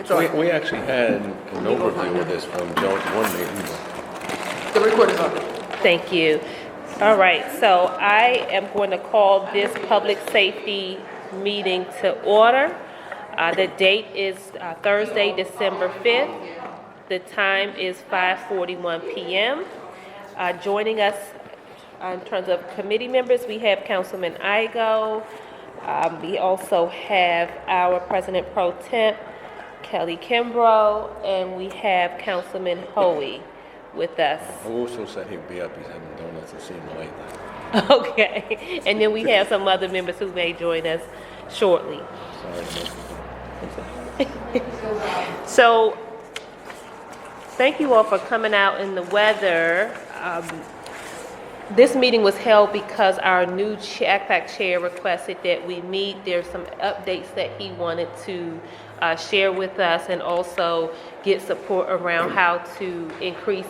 We actually had an overview of this from Jones one meeting. The recorder's on. Thank you. All right, so I am going to call this public safety meeting to order. The date is Thursday, December 5th. The time is 5:41 p.m. Joining us in terms of committee members, we have Councilman Igo. We also have our President Pro Temp, Kelly Kimbrough, and we have Councilman Hoey with us. I also said he'd be up. He's having donuts. I've seen him lately. Okay, and then we have some other members who may join us shortly. Sorry. So, thank you all for coming out in the weather. This meeting was held because our new ACPAC chair requested that we meet. There's some updates that he wanted to share with us and also get support around how to increase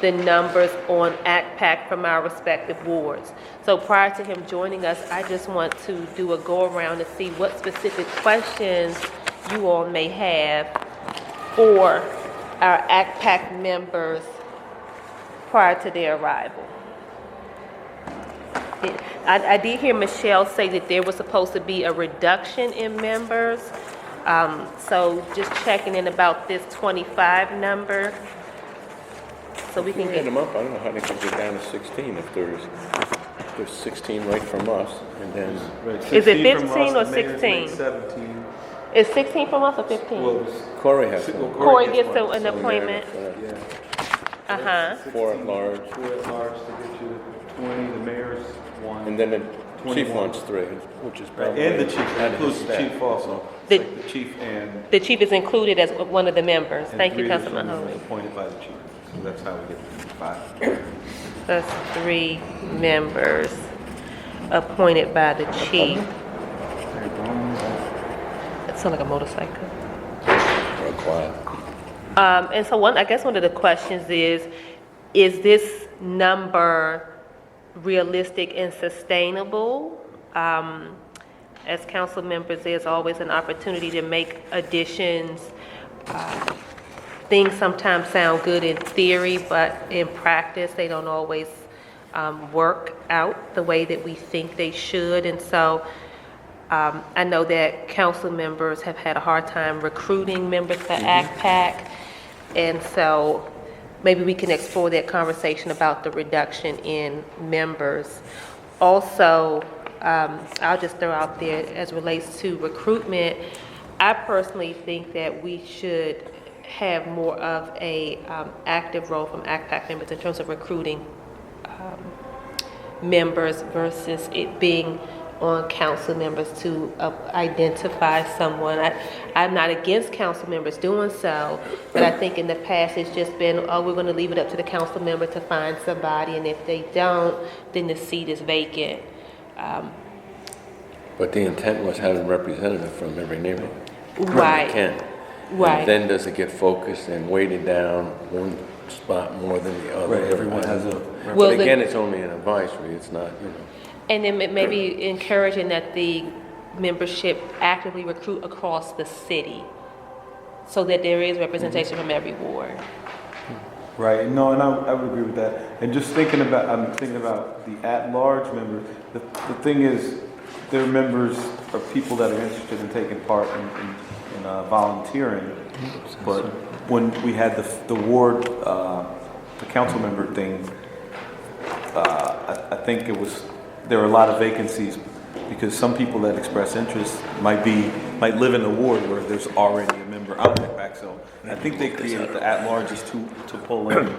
the numbers on ACPAC from our respective wards. So prior to him joining us, I just want to do a go around to see what specific questions you all may have for our ACPAC members prior to their arrival. I did hear Michelle say that there was supposed to be a reduction in members. So just checking in about this 25 number. So we can get them up. I don't know how they could get down to 16 if there's 16 right from us, and then is it 15 or 16? 17. Is 16 from us or 15? Well, Corey has one. Corey gets an appointment. yeah. 4 at large, 4 at large to get you 20, the mayor's 1. and then the chief 21. wants 3, which is probably And the chief, that added includes the staff. chief also. The- It's like the chief and. The chief is included as one of the members. Thank you, 3 Councilman additional Hoey. appointed by the chief. So that's how we get to 5. That's 3 members appointed by the chief. That sounds like a motorcycle. Real quiet. And so I guess one of the questions is this number realistic and sustainable? As council members, there's always an opportunity to make additions. Things sometimes sound good in theory, but in practice, they don't always work out the way that we think they should. And so I know that council members have had a hard time recruiting members for ACPAC. And so maybe we can explore that conversation about the reduction in members. Also, I'll just throw out there as relates to recruitment, I personally think that we should have more of a active role from ACPAC members in terms of recruiting members versus it being on council members to identify someone. I'm not against council members doing so, but I think in the past it's just been, oh, we're going to leave it up to the council member to find somebody, and if they don't, then the seat is vacant. But the intent was having a representative from every neighborhood. Right. Kent. Right. And then does it get focused and weighted down one spot more than the other? Right, everyone has a. Well, But again, it's only an advisory, it's not, And then maybe encouraging that the membership actively recruit across the city so that there is representation from every ward. Right, no, and I would agree with that. And just I'm thinking about the at-large members. The thing is, they're members of people that are interested in taking part in volunteering. But when we had the ward, the council member thing, I think there were a lot of vacancies because some people that express interest might live in a ward where there's already a member out there back. So I think they created the at-larges to pull in,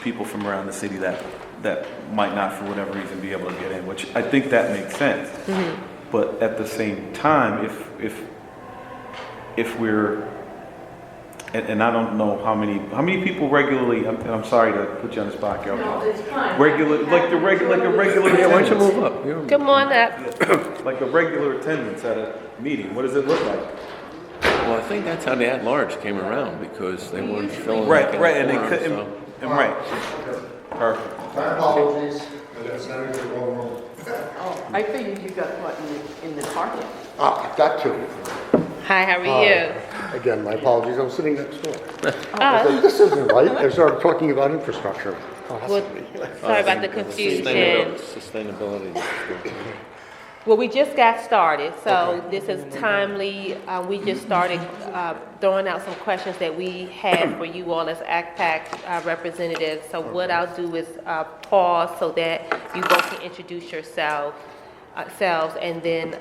people from around the city that might not, for whatever reason, be able to get in, which I think that makes sense. Mm-hmm. But at the same time, if we're and I don't know how many people regularly. I'm sorry to put you on the spot, Carol. No, it's fine. Regular. Yeah, why don't you move up? Come on up. Like a regular attendance at a meeting. What does it look like? Well, I think that's how the at-large came around, because they weren't filling. Right, and they form, couldn't. so. And right. Perfect. My apologies. That's not a good roll. Oh, I figured you got what in the target. Ah, got to. Hi, how are you? Again, my apologies, I was sitting next door. I said, this isn't right. They started talking about infrastructure. Oh, that's Well, funny. sorry about the confusion. Sustainability. Well, we just got started, so this is timely. We just started throwing out some questions that we had for you all as ACPAC representatives. So what I'll do is pause so that you both can introduce yourselves, and then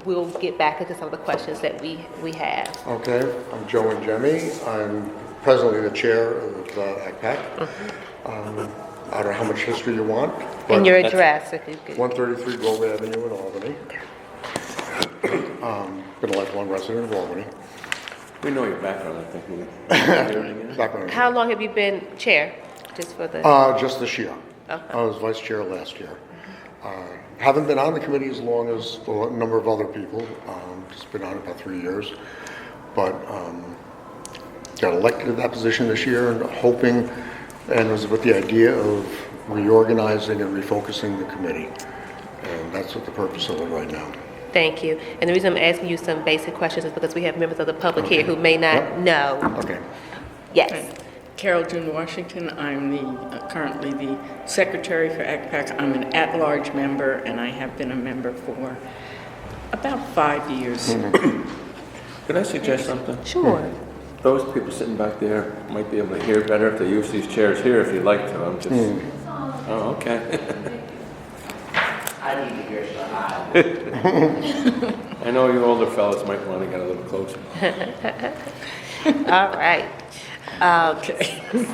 we'll get back into some of the questions that we have. Okay, I'm Joe and Jemmy. I'm presently the chair of ACPAC. I don't know how much history you want. but And your address, if you could. 133 Grove Avenue in Albany. Been a lifelong resident of Albany. We know your background, I think. We- Background. How long have you been chair? Just for the, Just this year. Okay. I was vice chair last year. Haven't been on the committee as long as a number of other people. Just been on it about 3 years. But got elected to that position this year and hoping, and it was with the idea of reorganizing and refocusing the committee. And that's what the purpose of it right now. thank you. And the reason I'm asking you some basic questions is because we have members of the public here who may not know. Okay. Yes. Carol June Washington. I'm currently the secretary for ACPAC. I'm an at-large member, and I have been a member for about 5 years. Could I suggest something? Sure. Those people sitting back there might be able to hear better if they use these chairs here if you'd like to. I'm just, oh, okay. I need to hear some. I know you older fellas might want to get a little closer. All right.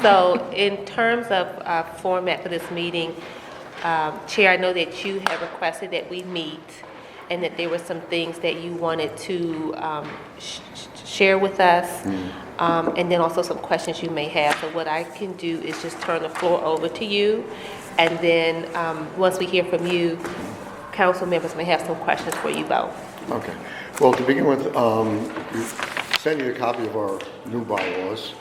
So in terms of format for this meeting, Chair, I know that you have requested that we meet and that there were some things that you wanted to share with us, and then also some questions you may have. So what I can do is just turn the floor over to you, and then once we hear from you, council members may have some questions for you both. Okay. Well, to begin with, we sent you a copy of our new bylaws.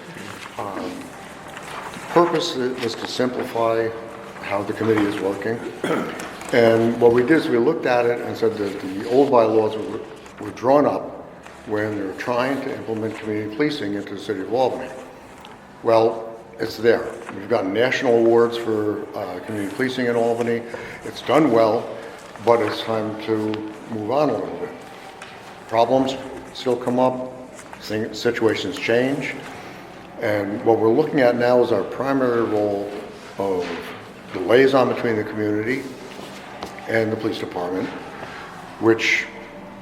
The purpose was to simplify how the committee is working. And what we did is we looked at it and said that the old bylaws were drawn up when they were trying to implement community policing into the city of Albany. Well, it's there. We've gotten national awards for community policing in Albany. It's done well, but it's time to move on a little bit. Problems still come up, situations change, and what we're looking at now is our primary role of the liaison between the community and the police department, which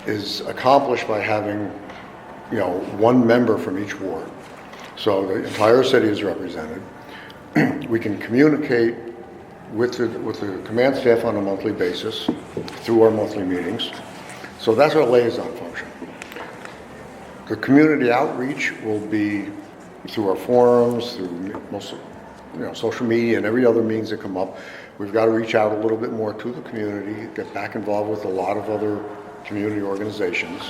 is accomplished by having, one member from each ward. So the entire city is represented. We can communicate with the command staff on a monthly basis through our monthly meetings. So that's our liaison function. The community outreach will be through our forums, through most, social media and every other means that come up. We've got to reach out a little bit more to the community, get back involved with a lot of other community organizations.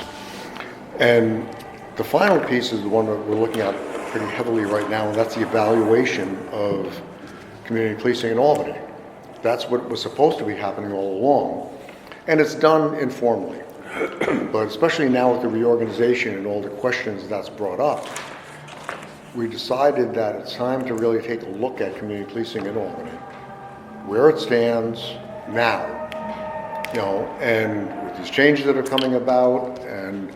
And the final piece is the one that we're looking at pretty heavily right now, and that's the evaluation of community policing in Albany. That's what was supposed to be happening all along. And it's done informally. But especially now with the reorganization and all the questions that's brought up, we decided that it's time to really take a look at community policing in Albany, where it stands now, and with these changes that are coming about and,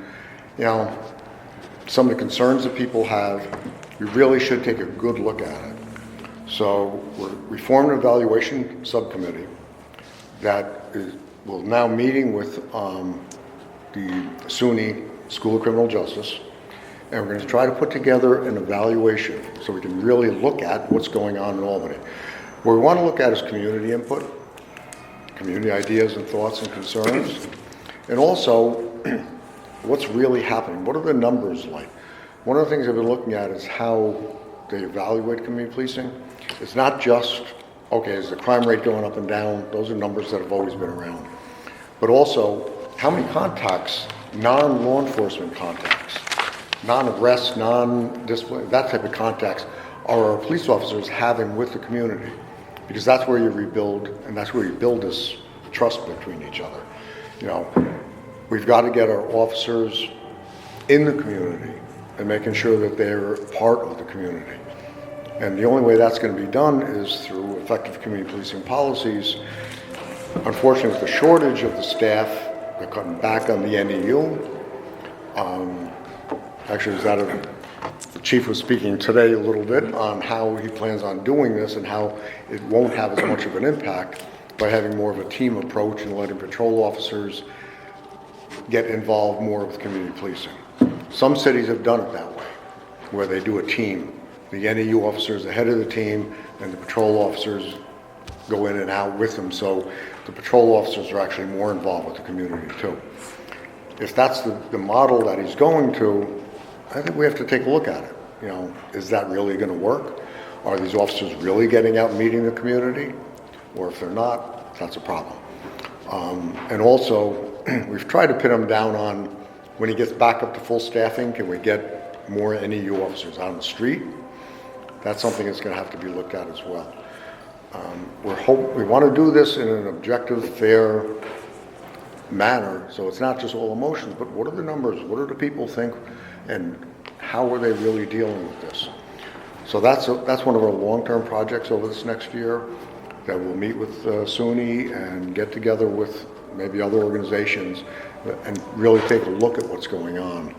some of the concerns that people have, we really should take a good look at it. So we formed an evaluation subcommittee that will now meeting with the SUNY School of Criminal Justice, and we're going to try to put together an evaluation so we can really look at what's going on in Albany. What we want to look at is community input, community ideas and thoughts and concerns, and also what's really happening. What are the numbers like? One of the things I've been looking at is how they evaluate community policing. It's not just, okay, is the crime rate going up and down? Those are numbers that have always been around. But also, how many contacts, non-law enforcement contacts, non-arrest, non-discipline, that type of contacts are our police officers having with the community? Because that's where you rebuild, and that's where you build this trust between each other. We've got to get our officers in the community and making sure that they're part of the community. And the only way that's going to be done is through effective community policing policies. Unfortunately, with the shortage of the staff, they're cutting back on the NEU. Actually, the chief was speaking today a little bit on how he plans on doing this and how it won't have as much of an impact by having more of a team approach and letting patrol officers get involved more with community policing. Some cities have done it that way, where they do a team. The NEU officers ahead of the team, and the patrol officers go in and out with them, so the patrol officers are actually more involved with the community too. If that's the model that he's going to, I think we have to take a look at it. You know, is that really going to work? Are these officers really getting out and meeting the community? Or if they're not, that's a problem. And also, we've tried to pin him down on when he gets back up to full staffing, can we get more NEU officers out on the street? That's something that's going to have to be looked at as well. We want to do this in an objective, fair manner, so it's not just all emotions, but what are the numbers? What do the people think? And how are they really dealing with this? So that's one of our long-term projects over this next year, that we'll meet with SUNY and get together with maybe other organizations and really take a look at what's going on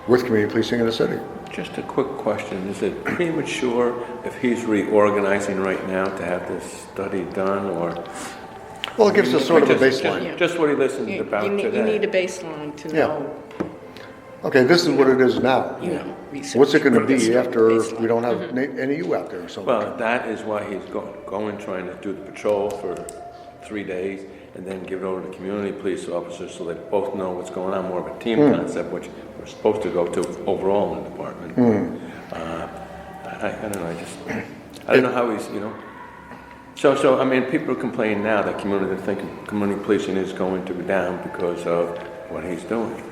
with community policing in the city. Just a quick question. Is it premature if he's reorganizing right now to have this study done, or? Well, it gives us sort of a baseline. Just what he listened about You today. need a baseline to Yeah. know. Okay, this is what it is now. You know, research. What's it going to be Baseline. after we don't have NEU out there or something? Well, that is why he's going, trying to do the patrol for 3 days, and then give it over to community police officers so they both know what's going on, more of a team concept, which we're supposed to go to overall in the department. I don't know, I don't know how he's, you know. So I mean, people are complaining now that community policing is going to go down because of what he's doing.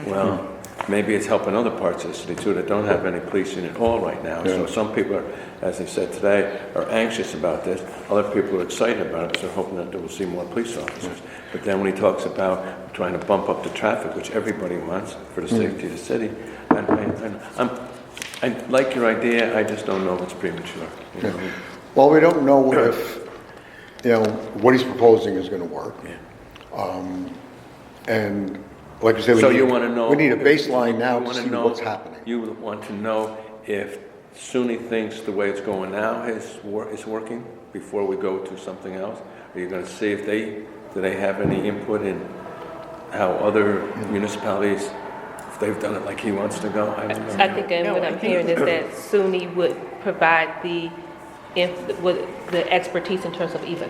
Well, maybe it's helping other parts of the city too that don't have any policing at all right now. Yeah. So some people are, as they said today, are anxious about this. Other people are excited about it because they're hoping that they will see more police officers. But then when he talks about trying to bump up the traffic, which everybody wants for the safety of the city, I like your idea. I just don't know if it's premature. You know? Well, we don't know if, you know, what he's proposing is going to work. Yeah. And like you said, So you want to know? we need a baseline now you to wanna see know- what's happening. You want to know if SUNY thinks the way it's going now is working before we go to something else? Are you going to see if do they have any input in how other municipalities, if they've done it like he wants to go? I don't know. I think what I'm hearing is that SUNY would provide the expertise in terms of even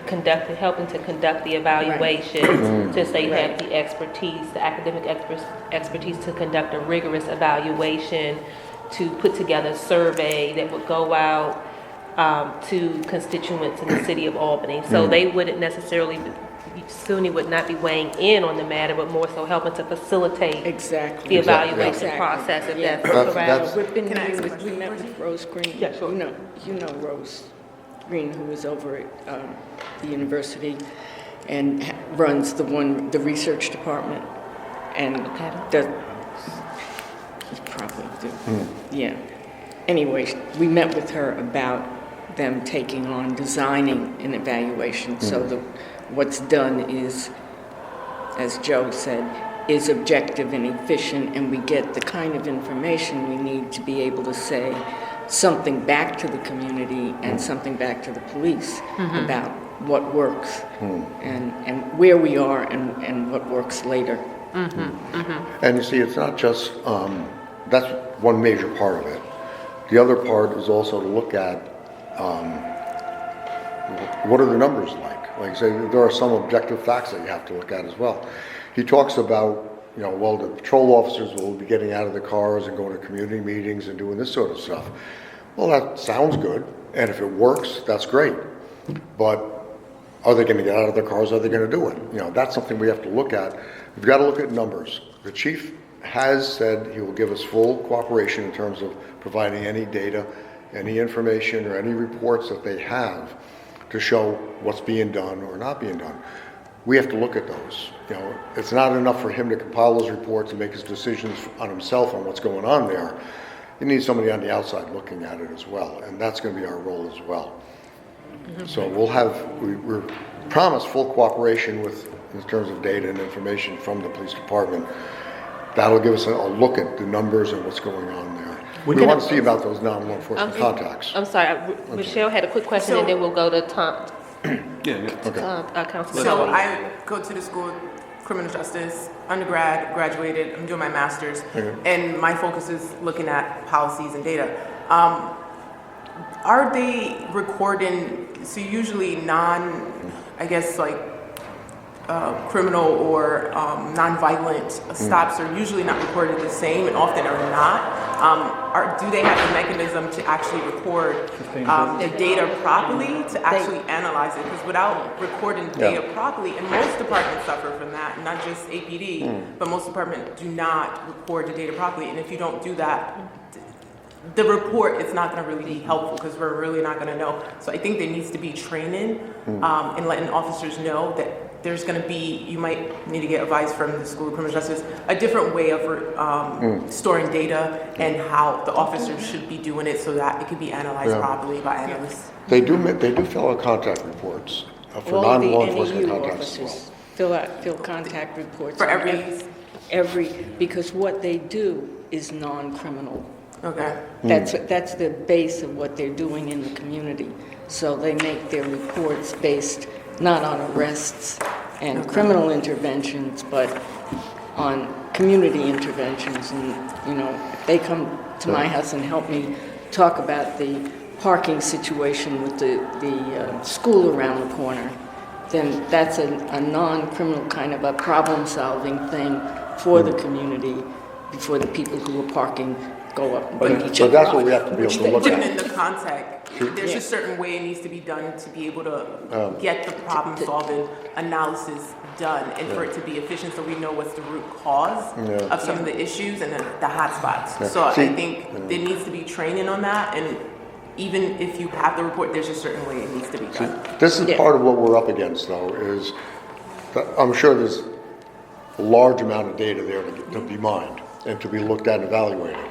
helping to conduct the evaluations, since they have the expertise, the academic expertise to conduct a rigorous evaluation, to put together a survey that would go out to constituents in the city of Albany. So they wouldn't necessarily, SUNY would not be weighing in on the matter, but more so helping to facilitate Exactly. the evaluation Exactly. process, if Yeah. that's correct. We met with Rose Green. Yeah, sure. You know Rose Green, who was over at the university and runs the research department, and does. You probably do. Yeah. Anyway, we met with her about them taking on designing an evaluation. So what's done is, as Joe said, is objective and efficient, and we get the kind of information we need to be able to say something back to the community and something back to the police about what works and where we are and what works later. And you see, it's not just, that's one major part of it. The other part is also to look at what are the numbers like? Like I say, there are some objective facts that you have to look at as well. He talks about, you know, well, the patrol officers will be getting out of the cars and going to community meetings and doing this sort of stuff. Well, that sounds good, and if it works, that's great. But are they going to get out of their cars? Are they going to do it? You know, that's something we have to look at. We've got to look at numbers. The chief has said he will give us full cooperation in terms of providing any data, any information, or any reports that they have to show what's being done or not being done. we have to look at those. You know, it's not enough for him to compile those reports and make his decisions on himself on what's going on there. You need somebody on the outside looking at it as well, and that's going to be our role as well. So we're promised full cooperation in terms of data and information from the police department. That'll give us a look at the numbers and what's going on there. We want to see about those non-law enforcement contacts. I'm sorry, Michelle had a quick question, and then we'll go to Tom. Councilman. So I go to the school of criminal justice, undergrad, graduated, I'm doing my master's, and my focus is looking at policies and data. Are they recording, so usually criminal or non-violent stops are usually not recorded the same and often are not. Do they have a mechanism to actually record the data properly to actually analyze it? Because without recording data properly, and most departments suffer from that, not just APD, but most departments do not record the data properly. And if you don't do that, the report is not going to really be helpful because we're really not going to know. So I think there needs to be training and letting officers know that there's going to be, you might need to get advice from the School of Criminal Justice, a different way of storing data and how the officers should be doing it so that it can be analyzed properly by analysts. They do fill out contact reports for All non-law the enforcement NAU contacts as well. officers fill contact reports. For because what they do is non-criminal. Okay. That's the base of what they're doing in the community. So they make their reports based not on arrests and criminal interventions, but on community interventions. And, you know, if they come to my house and help me talk about the parking situation with the school around the corner, then that's a non-criminal kind of a problem-solving thing for the community before the people who are parking go up and bring each So other. that's what we have to be able to look Even at. in the contact, there's a certain way it needs to be done to be able to get the problem-solving analysis done and for it to be efficient so we know what's the root cause of some of the issues and the hot spots. So I think there needs to be training on that, and even if you have the report, there's a certain way it needs to be done. This is part of what we're up against, though, is that I'm sure there's a large amount of data there to be mined and to be looked at and evaluated.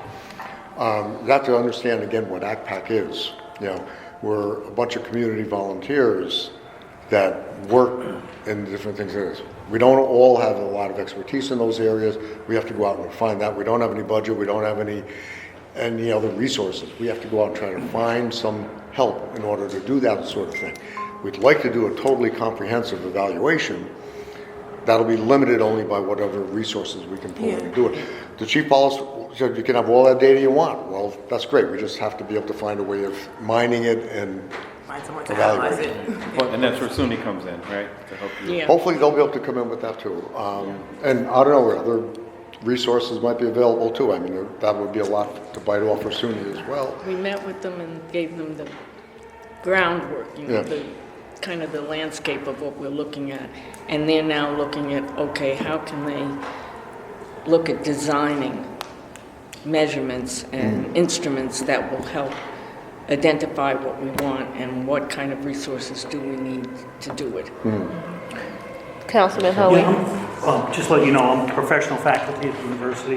You have to understand, again, what ACPAC is. You know, we're a bunch of community volunteers that work in different things. We don't all have a lot of expertise in those areas. We have to go out and find that. We don't have any budget. We don't have any other resources. We have to go out and try to find some help in order to do that sort of thing. We'd like to do a totally comprehensive evaluation. That'll be limited only by whatever resources we can pull in to do it. The chief policy said you can have all that data you want. Well, that's great. We just have to be able to find a way of mining it and Find someone to analyze it. And that's where SUNY comes in, right? To help you. Yeah. hopefully they'll be able to come in with that too. And I don't know, other resources might be available too. I mean, that would be a lot to bite off for SUNY as well. We met with them and gave them the groundwork, the kind of the landscape of what we're looking at. And they're now looking at, okay, how can they look at designing measurements and instruments that will help identify what we want and what kind of resources do we need to do it. Councilman Hoey. Yeah, just let you know, I'm professional faculty at the university,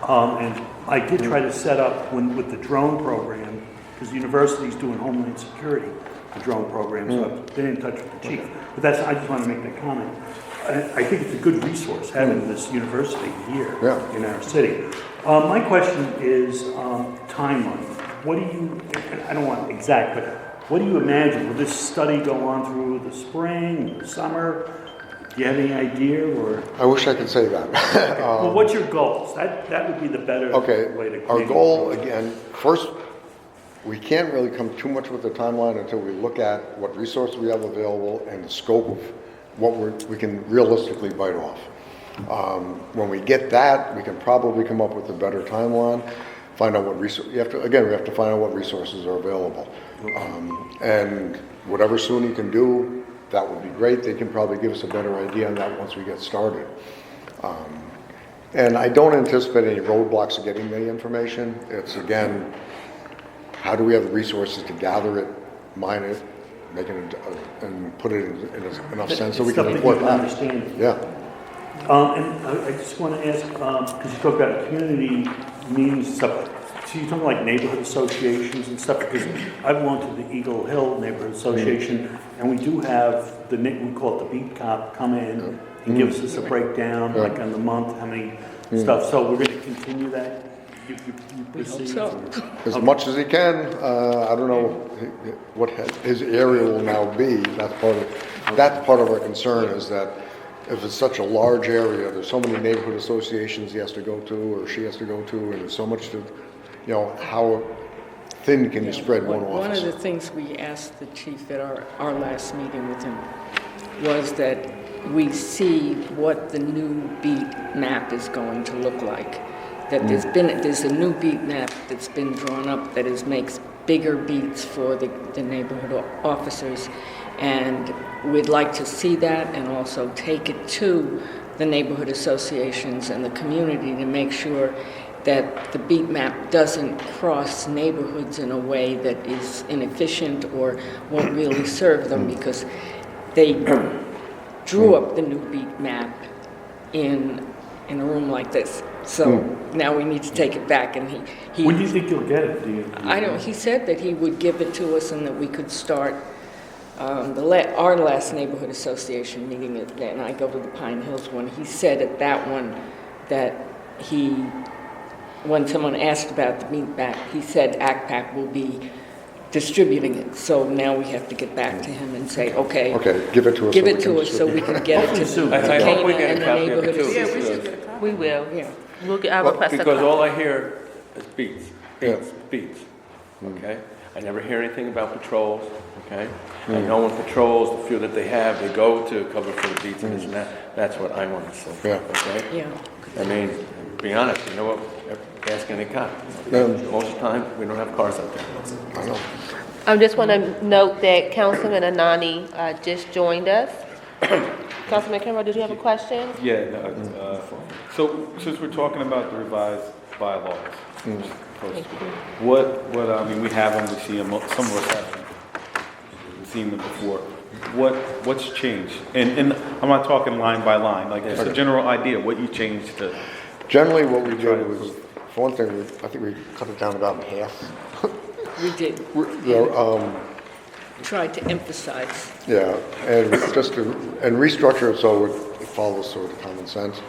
and I did try to set up with the drone program, because the university's doing Homeland Security, the drone program, so I've been in touch with the chief. But I just want to make that comment. I think it's a good resource having this university here in our city. My question is timeline. What do you, I don't want exact, but what do you imagine? Will this study go on through the spring, the summer? Do you have any idea, or? I wish I could say that. Well, what's your goals? That would be the better way to. Our goal, again, first, we can't really come too much with the timeline until we look at what resources we have available and the scope of what we can realistically bite off. When we get that, we can probably come up with a better timeline. Find out what we have to find out what resources are available, and whatever SUNY can do, that would be great. They can probably give us a better idea on that once we get started. And I don't anticipate any roadblocks to getting the information. It's, again, how do we have the resources to gather it, mine it, making it, and put it in enough sense so we Stuff can that report you can back. understand. Yeah. And I just want to ask, because you talk about community meetings and stuff, so you're talking like neighborhood associations and stuff, because I belong to the Eagle Hill Neighborhood Association, and we do have we call it the beat cop, come in and give us a breakdown, like on the month, how many stuff, so we're going to continue that? You proceed? so. As much as he can. I don't know what his area will now be. That's part of our concern, is that if it's such a large area, there's so many neighborhood associations he has to go to or she has to go to, and there's so much to, how thin can you spread one One office? of the things we asked the chief at our last meeting with him was that we see what the new beat map is going to look like. That there's a new beat map that's been drawn up that makes bigger beats for the neighborhood officers. And we'd like to see that and also take it to the neighborhood associations and the community to make sure that the beat map doesn't cross neighborhoods in a way that is inefficient or won't really serve them, because they drew up the new beat map in a room like this. So now we need to take it back, and he When do you think you'll get it? Do you I don't, he said that he would give it to us and that we could start our last neighborhood association meeting, and I go to the Pine Hills one. He said at that one that when someone asked about the meat back, he said ACPAC will be distributing it. So now we have to get back to him and say, okay, Give it to us. give it to us so we can get it to the I hope we Cana get and a the copy of it neighborhood too. Yeah, we association. should get a copy. We will. Yeah. I'll request a Because copy. all I hear is beats, okay? I never hear anything about patrols, okay? I know when patrols, the few that they have, they go to cover for the beats and this and that. That's what I want to see, Yeah. okay? Yeah. I mean, to be honest, you know what, ask any cop. Most of the time, we don't have cars out there. I know. I just want to note that Councilman Anani just joined us. Councilman Kimbrough, did you have a question? Yeah, so since we're talking about the revised bylaws, I mean, we have them, we see them, some of us haven't seen them before. What's changed? And I'm not talking line by line, like just a general idea, what you changed to. Generally, what we did was, for one thing, I think we cut it down about in half. We did. Tried to emphasize. Yeah, and restructure it so it follows sort of common sense.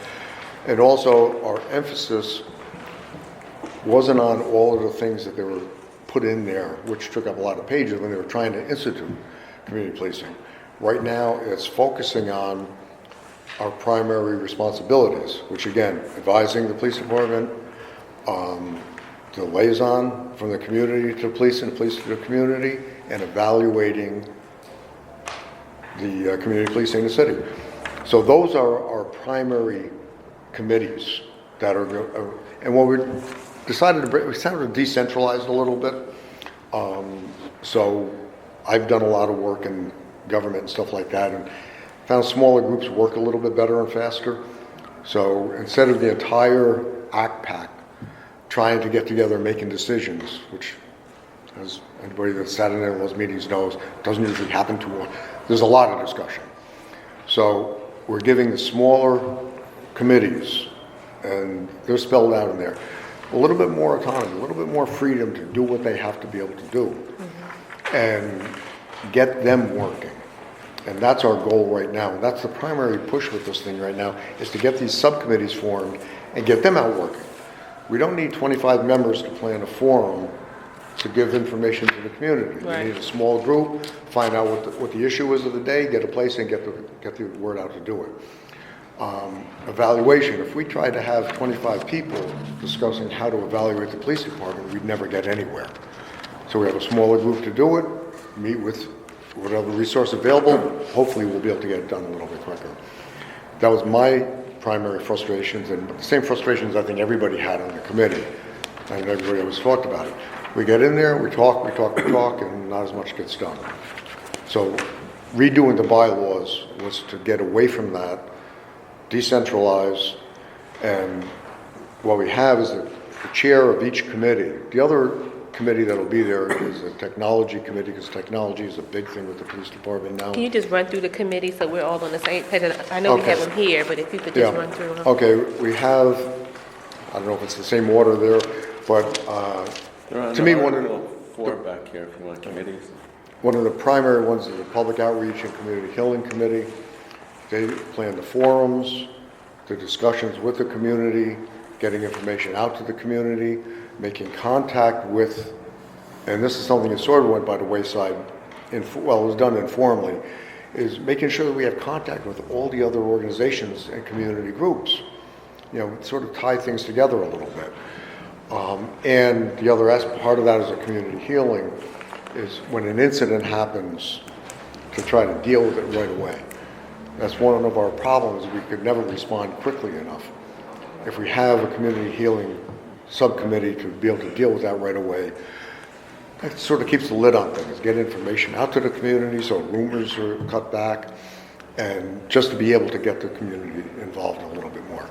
And also, our emphasis wasn't on all of the things that they were put in there, which took up a lot of pages when they were trying to institute community policing. Right now, it's focusing on our primary responsibilities, which again, advising the police department, the liaison from the community to the police and police to the community, and evaluating the community policing in the city. So those are our primary committees that are, and what we decided to bring, we kind of decentralized a little bit. So I've done a lot of work in government and stuff like that, and found smaller groups work a little bit better and faster. So instead of the entire ACPAC trying to get together and making decisions, which, as anybody that's sat in there in those meetings knows, doesn't usually happen too much. There's a lot of discussion. So we're giving the smaller committees, and they're spelled out in there, a little bit more autonomy, a little bit more freedom to do what they have to be able to do, and get them working. And that's our goal right now. That's the primary push with this thing right now, is to get these subcommittees formed and get them out working. We don't need 25 members to plan a forum to give information to the community. Right. We need a small group, find out what the issue is of the day, get a place and get the word out to do it. Evaluation, if we tried to have 25 people discussing how to evaluate the police department, we'd never get anywhere. So we have a smaller group to do it, meet with whatever resource available, hopefully we'll be able to get it done a little bit quicker. That was my primary frustrations, and the same frustrations I think everybody had on the committee, and everybody always talked about it. We get in there, we talk, and not as much gets done. So redoing the bylaws was to get away from that, decentralize, and what we have is the chair of each committee. The other committee that'll be there is a technology committee, because technology is a big thing with the police department now. Can you just run through the committee so we're all on the same page? I know we Okay. have them here, but if you could Yeah. just run through them. Okay, we have, I don't know if it's the same order there, but They're on to me, one of Article 4 back here, if you want committees. one of the primary ones is the Public Outreach and Community Healing Committee. They plan the forums, the discussions with the community, getting information out to the community, making contact with, and this is something that sort of went by the wayside, well, it was done informally, is making sure that we have contact with all the other organizations and community groups. You know, sort of tie things together a little bit. And the other part of that is a community healing, is when an incident happens, to try to deal with it right away. That's one of our problems. We could never respond quickly enough. If we have a community healing subcommittee to be able to deal with that right away, that sort of keeps the lid on things, get information out to the community so rumors are cut back, and just to be able to get the community involved a little bit more.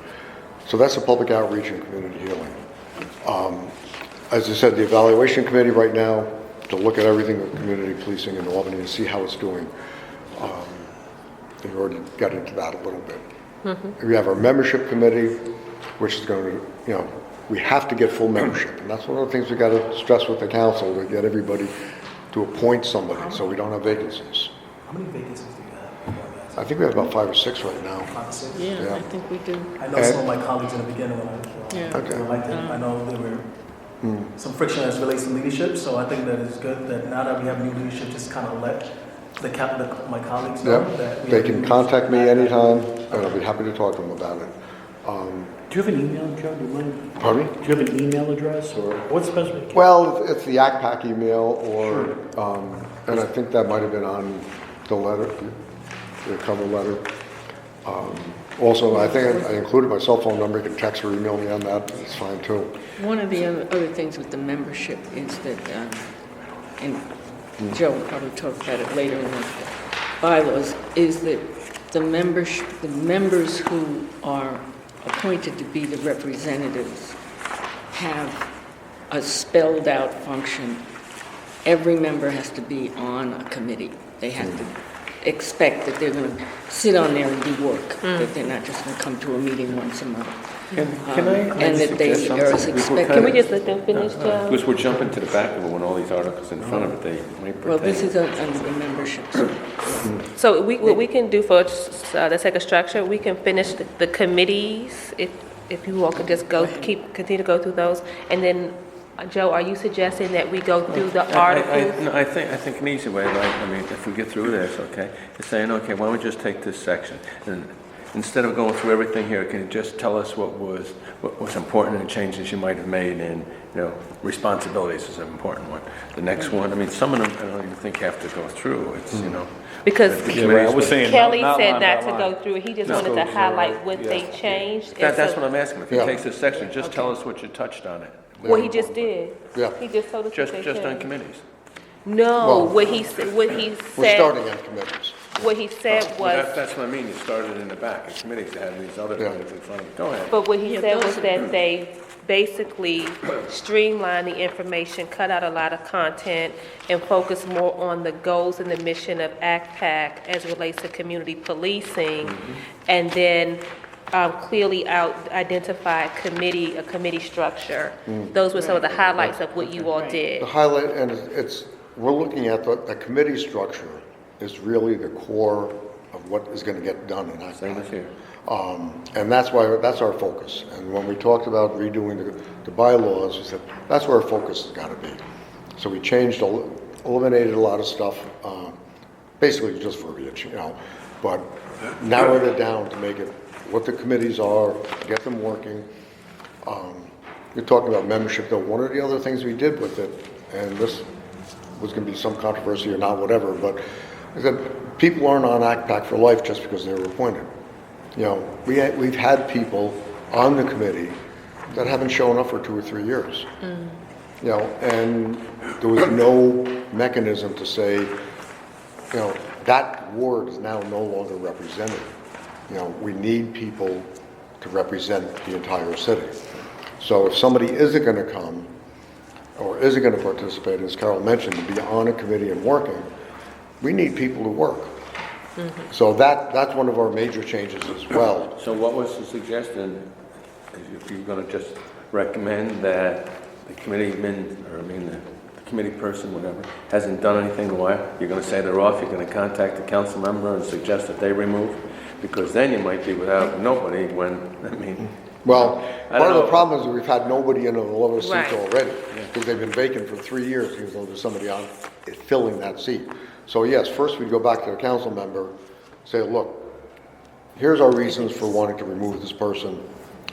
So that's the public outreach and community healing. As I said, the evaluation committee right now, to look at everything with community policing in Albany and see how it's doing. They've already got into that a little bit. We have our membership committee, which is going to, you know, we have to get full membership. And that's one of the things we got to stress with the council, to get everybody to appoint somebody so we don't have vacancies. How many vacancies do you have? I think we have about 5 or 6 right now. 5 or 6? Yeah, Yeah. I think we do. I know some of my colleagues in the beginning when Yeah. Okay. were elected, I know there were some friction as relates to leadership, so I think that it's good that now that we have new leadership, just kind of let my colleagues know Yeah, that we they have can new contact me leadership. anytime, and I'll be happy to talk to them about it. Do you have an email, Joe? Do you mind? Pardon me? Do you have an email address, or what's the best way? Well, it's the ACPAC email, or, and I think that might have been on the letter, the cover letter. Also, I think I included my cell phone number. You can text or email me on that. It's fine too. One of the other things with the membership is that, and Joe will probably talk about it later in the bylaws, is that the members who are appointed to be the representatives have a spelled out function. Every member has to be on a committee. They have to expect that they're going to sit on there and do work, that they're not just going to come to a meeting once a month. Can I And that they suggest are something? expected. Can we just let them finish, Joe? Because we're jumping to the back of it when all these articles in front of it, they might pertain. Well, this is under the memberships. So what we can do for the sake of structure, we can finish the committees, if you all could just continue to go through those. And then, Joe, are you suggesting that we go through the articles? No, I think an easy way, right, I mean, if we get through this, okay, is saying, okay, why don't we just take this section, and instead of going through everything here, can you just tell us what was important and changes you might have made, and, you know, responsibilities is an important one. The next one, I mean, some of them, I don't even think have to go through, it's, you know. Because the Yeah, right, I was committees- saying Kelly not said line not by to line. go through it, he just No. wanted to Goes highlight what they changed. And That's so- what I'm asking, if he Yeah. takes this section, just tell us what you touched on it. Well, he just did. Yeah. He just told us what Just they on changed. committees. No, Well, what he We're said, starting on committees. what he said Well, was, that's what I mean, you started in the back, in committees, you had these other Yeah. things in front of you. Go ahead. but what he Yeah, said those was are- that they basically streamlined the information, cut out a lot of content, and focus more on the goals and the mission of ACPAC as it relates to community policing, and then clearly identify a committee structure. Those were some of the highlights of what you all did. The highlight, and we're looking at the committee structure is really the core of what is going to get done in that. Same as here. And that's our focus. And when we talked about redoing the bylaws, we said, that's where our focus has got to be. So we eliminated a lot of stuff, basically just verbiage, you know, but narrowed it down to make it what the committees are, get them working. You're talking about membership, though. One of the other things we did with it, and this was going to be some controversy or not, whatever, but is that people aren't on ACPAC for life just because they were appointed. You know, we've had people on the committee that haven't shown up for 2 or 3 years. You know, and there was no mechanism to say, you know, that ward is now no longer represented. You know, we need people to represent the entire city. So if somebody isn't going to come, or isn't going to participate, as Carol mentioned, to be on a committee and working, we need people to work. So that's one of our major changes as well. So what was the suggestion? If you're gonna just recommend that the committeeman, or the committee person, whatever, hasn't done anything in a while, you're gonna say they're off, you're gonna contact the council member and suggest that they remove? Because then you might be without nobody when, Well, I part don't of the know. problem is we've had nobody in all of those seats Right. already, because they've been vacant for 3 years, even though there's somebody on filling that seat. So yes, first we'd go back to the council member, say, look, here's our reasons for wanting to remove this person.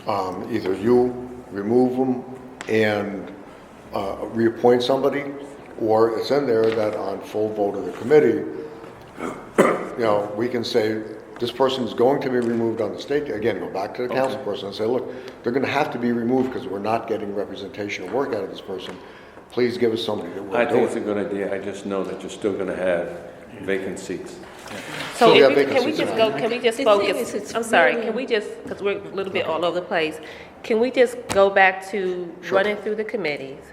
Either you remove them and reappoint somebody, or it's in there that on full vote of the committee, we can say, this person is going to be removed on the state. Again, go back to the council person and say, look, they're going to have to be removed because we're not getting representation or work out of this person. Please give us somebody that will I do think it's a it. good idea, I just know that you're still gonna have vacant seats. So Yeah, if we, can we vacancies just now. go, can we just The thing focus, is, it's I'm sorry, really- can we just, because we're a little bit all over the place, can we just go back to running through the committees?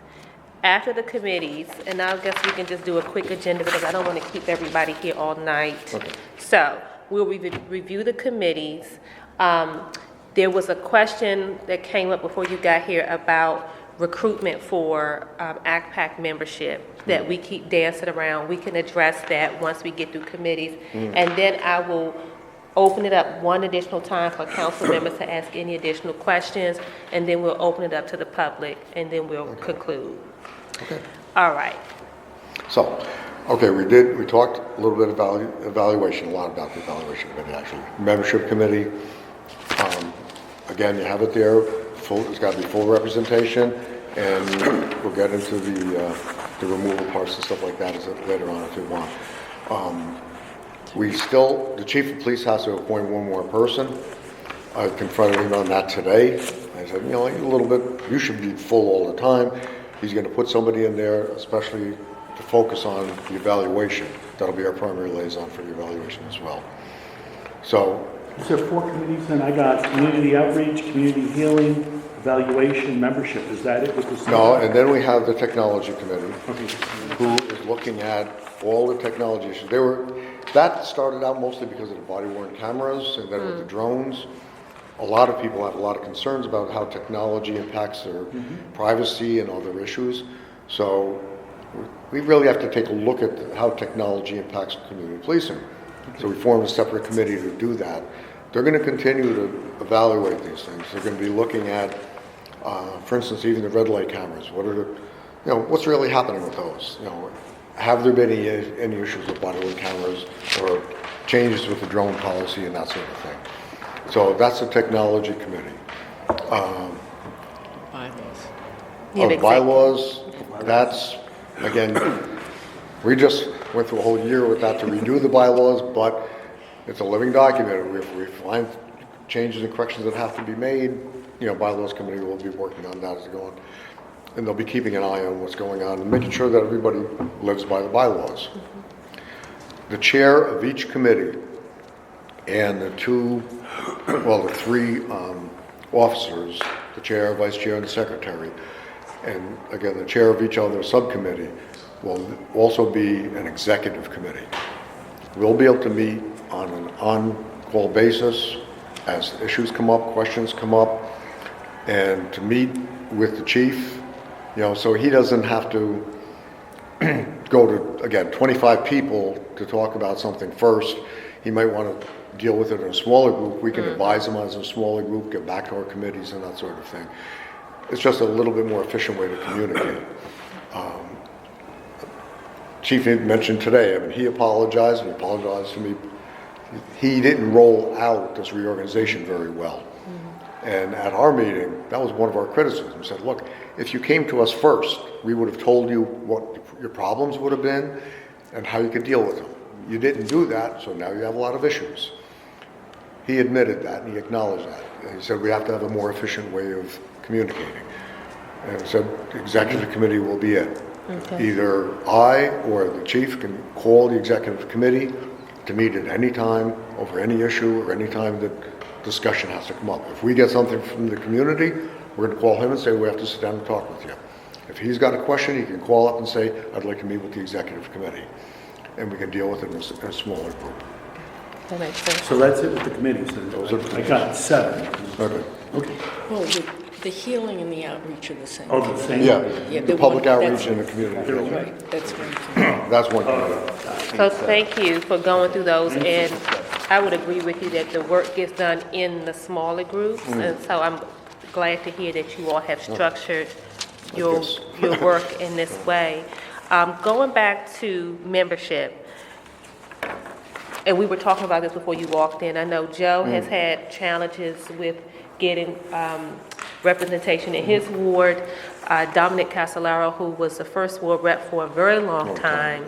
After the committees, and I guess we can just do a quick agenda because I don't want to keep everybody here all night. Okay. So we'll review the committees. There was a question that came up before you got here about recruitment for ACPAC membership that we keep dancing around. We can address that once we get through committees. And then I will open it up one additional time for council members to ask any additional questions, and then we'll open it up to the public, and then we'll conclude. Okay. All right. So, okay, we talked a little bit about evaluation, a lot about the evaluation committee, actually. Membership committee, again, you have it there, it's got to be full representation, and we'll get into the removal parts and stuff like that later on if you want. The chief of police has to appoint one more person. I confronted him on that today. I said, a little bit, you should be full all the time. He's going to put somebody in there, especially to focus on the evaluation. That'll be our primary liaison for the evaluation as well. So, Is there 4 committees then? I got community outreach, community healing, evaluation, membership. Is that it with the? no, and then we have the technology committee, Okay. who is looking at all the technology issues. That started out mostly because of the body-worn cameras and then with the drones. A lot of people have a lot of concerns about how technology impacts their privacy and other issues. So we really have to take a look at how technology impacts community policing. So we formed a separate committee to do that. They're going to continue to evaluate these things. They're going to be looking at, for instance, even the red light cameras. What's really happening with those? Have there been any issues with body-worn cameras or changes with the drone policy and that sort of thing? So that's the technology committee. Bylaws. Bylaws, that's, again, we just went through a whole year with that to redo the bylaws, but it's a living document. If we find changes and corrections that have to be made, bylaws committee will be working on that as they go on. And they'll be keeping an eye on what's going on and making sure that everybody lives by the bylaws. The chair of each committee and the 3 officers, the chair, vice chair, and the secretary, and again, the chair of each other subcommittee will also be an executive committee. We'll be able to meet on an on-call basis as issues come up, questions come up, and to meet with the chief, so he doesn't have to go to, again, 25 people to talk about something first. He might want to deal with it in a smaller group. We can advise him as a smaller group, get back to our committees and that sort of thing. It's just a little bit more efficient way to communicate. Chief mentioned today, he apologized to me. He didn't roll out this reorganization very well. And at our meeting, that was one of our criticisms. We said, look, if you came to us first, we would have told you what your problems would have been and how you could deal with them. You didn't do that, so now you have a lot of issues. He admitted that and he acknowledged that. And he said we have to have a more efficient way of communicating. And he said the executive committee will be it. Okay. Either I or the chief can call the executive committee to meet at any time over any issue or any time that discussion has to come up. If we get something from the community, we're going to call him and say we have to sit down and talk with you. If If he's got a question, he can call up and say, I'd like to meet with the executive committee. And we can deal with it in a smaller group. That makes sense. So that's it with the committees then? Those are the I got 7. Okay. Okay. Well, the healing and the outreach are the same. Oh, the same? Yeah, Yeah, the the public one- outreach that's- and the community field. Right, that's one. That's one committee. So thank you for going through those, and I would agree with you that the work gets done in the smaller groups, and so I'm glad to hear that you all have structured your Yes. your work in this way. Going back to membership, and we were talking about this before you walked in, I know Joe has had challenges with getting representation in his ward. Dominic Casolaro, who was the first ward rep for a very long time,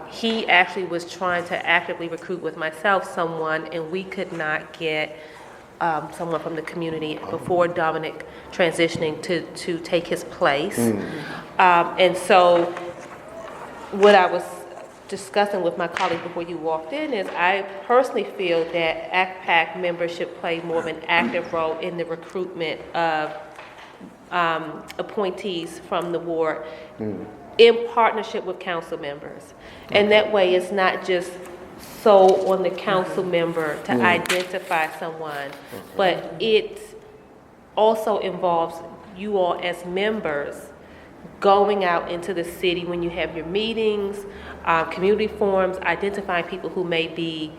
he actually was trying to actively recruit with myself someone, and we could not get someone from the community before Dominic transitioning to take his place. And so what I was discussing with my colleague before you walked in is I personally feel that ACPAC members should play more of an active role in the recruitment of appointees from the ward in partnership with council members. And that way it's not just so on the council member to identify someone, but it also involves you all as members going out into the city when you have your meetings, community forums, identifying people who may be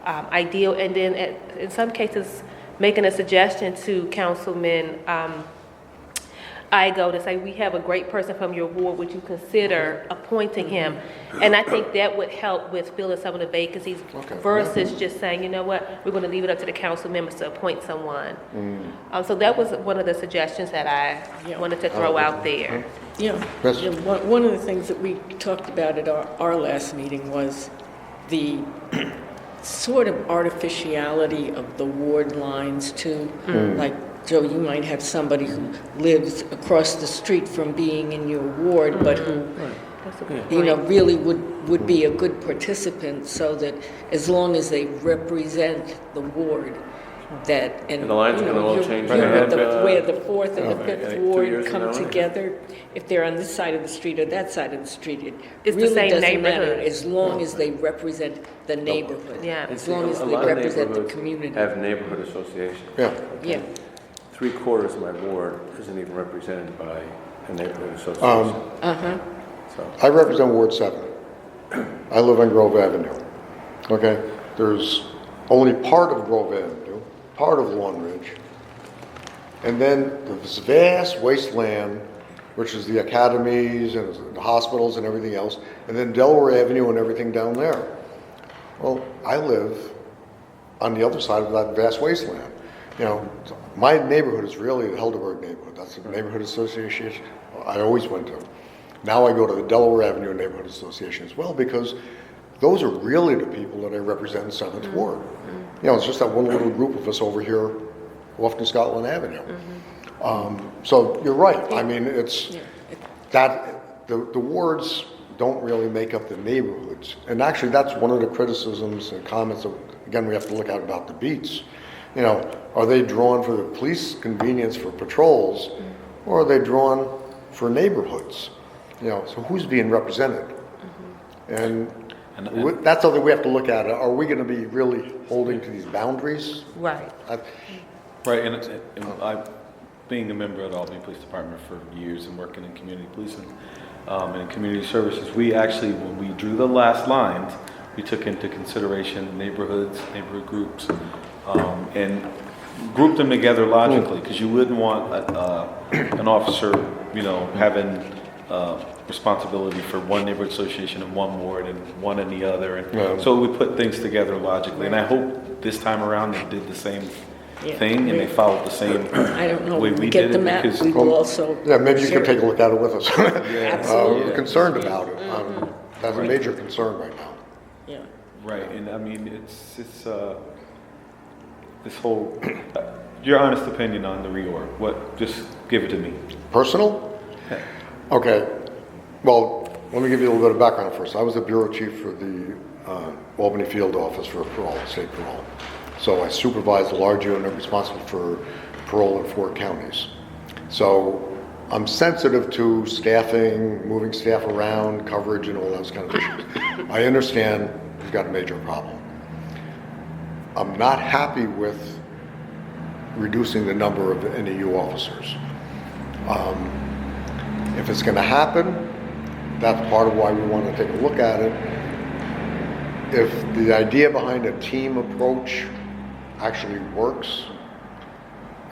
ideal, and then in some cases, making a suggestion to Councilman Igo to say, we have a great person from your ward, would you consider appointing him? And I think that would help with filling some of the vacancies versus just saying, you know what, we're going to leave it up to the council members to appoint someone. So that was one of the suggestions that I wanted to throw out there. Yeah. Yes. Yeah, one of the things that we talked about at our last meeting was the sort of artificiality of the ward lines too. Like, Joe, you might have somebody who lives across the street from being in your ward, but who, That's a good you know, point. really would be a good participant, so that as long as they represent the ward, that, and, And the lines you are know, gonna all you're- change you're at hands, where the fourth and the like fifth 2 ward years from come now? together, if they're on this side of the street or that side of the street, it It's the really same doesn't matter, neighborhood. as long as they represent the neighborhood. Yeah. As long as they represent the community. Have neighborhood associations. Yeah. Yeah, 3/4 of my ward isn't even represented by a neighborhood association. So, I represent Ward 7. I live on Grove Avenue. Okay? There's only part of Grove Avenue, part of Lawn Ridge, and then this vast wasteland, which is the academies and the hospitals and everything else, and then Delaware Avenue and everything down there. Well, I live on the other side of that vast wasteland. You know, my neighborhood is really the Helderberg neighborhood. That's the neighborhood association I always went to. Now I go to the Delaware Avenue Neighborhood Association as well, because those are really the people that I represent in 7th Ward. You know, it's just that one little group of us over here off to Scotland Avenue. So you're right. I mean, it's that the wards don't really make up the neighborhoods. And actually, that's one of the criticisms and comments that, again, we have to look at about the beats. You know, are they drawn for the police convenience for patrols, or are they drawn for neighborhoods? You know, so who's being represented? And that's something we have to look at. Are we going to be really holding to these boundaries? Right. Right, and I, being a member of the Albany Police Department for years and working in community policing and community services, we actually, when we drew the last lines, we took into consideration neighborhoods, neighborhood groups, and grouped them together logically, because you wouldn't want an officer, you know, having responsibility for one neighborhood association in one ward and one in the other, and so we put things together logically. And I hope this time around they did the same thing and they followed the same I don't know, way when we we get did the it, map, because we will also. Yeah, maybe you share can take a look at it with us. Absolutely. We're concerned about it. That's a major concern right now. Yeah. right. And I mean, it's this whole your honest opinion on the reorg. What? Just give it to me. Personal? Okay. Well, let me give you a little bit of background first. I was the bureau chief for the Albany Field Office for parole, state parole. So I supervised a large unit responsible for parole in 4 counties. So I'm sensitive to staffing, moving staff around, coverage, and all those kind of issues. I understand we've got a major problem. I'm not happy with reducing the number of NEU officers. If it's going to happen, that's part of why we want to take a look at it. If the idea behind a team approach actually works,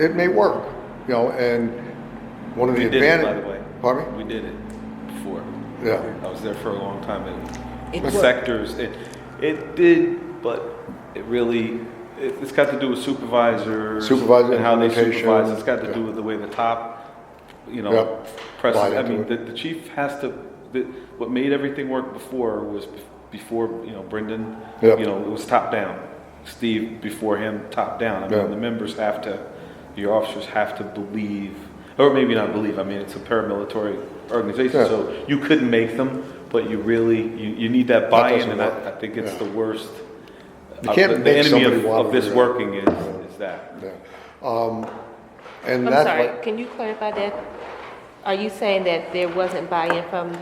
it may work, and one of the We did it, by advantages. the way. Pardon me? We did it before. Yeah. I was there for a long time. It The worked. sectors, it did, but it really, it's got to do with supervisors. Supervisor And how they implementation, supervise. It's got to yeah. do with the way the top, Yep. presses. Buy I into mean, it. the chief has to, what made everything work before was before, Brendan, Yep. it was top down. Steve before him, top down. I mean, Yeah. the members have to, your officers have to believe, or maybe not believe, I mean, it's a paramilitary organization, Yeah. so you couldn't make them, but you really, you need that buy-in, doesn't and work. I think it's Yeah. the worst. You can't The make enemy somebody want of to this do working is that. Yeah. And I'm that's sorry, why, can you clarify that? Are you saying that there wasn't buy-in from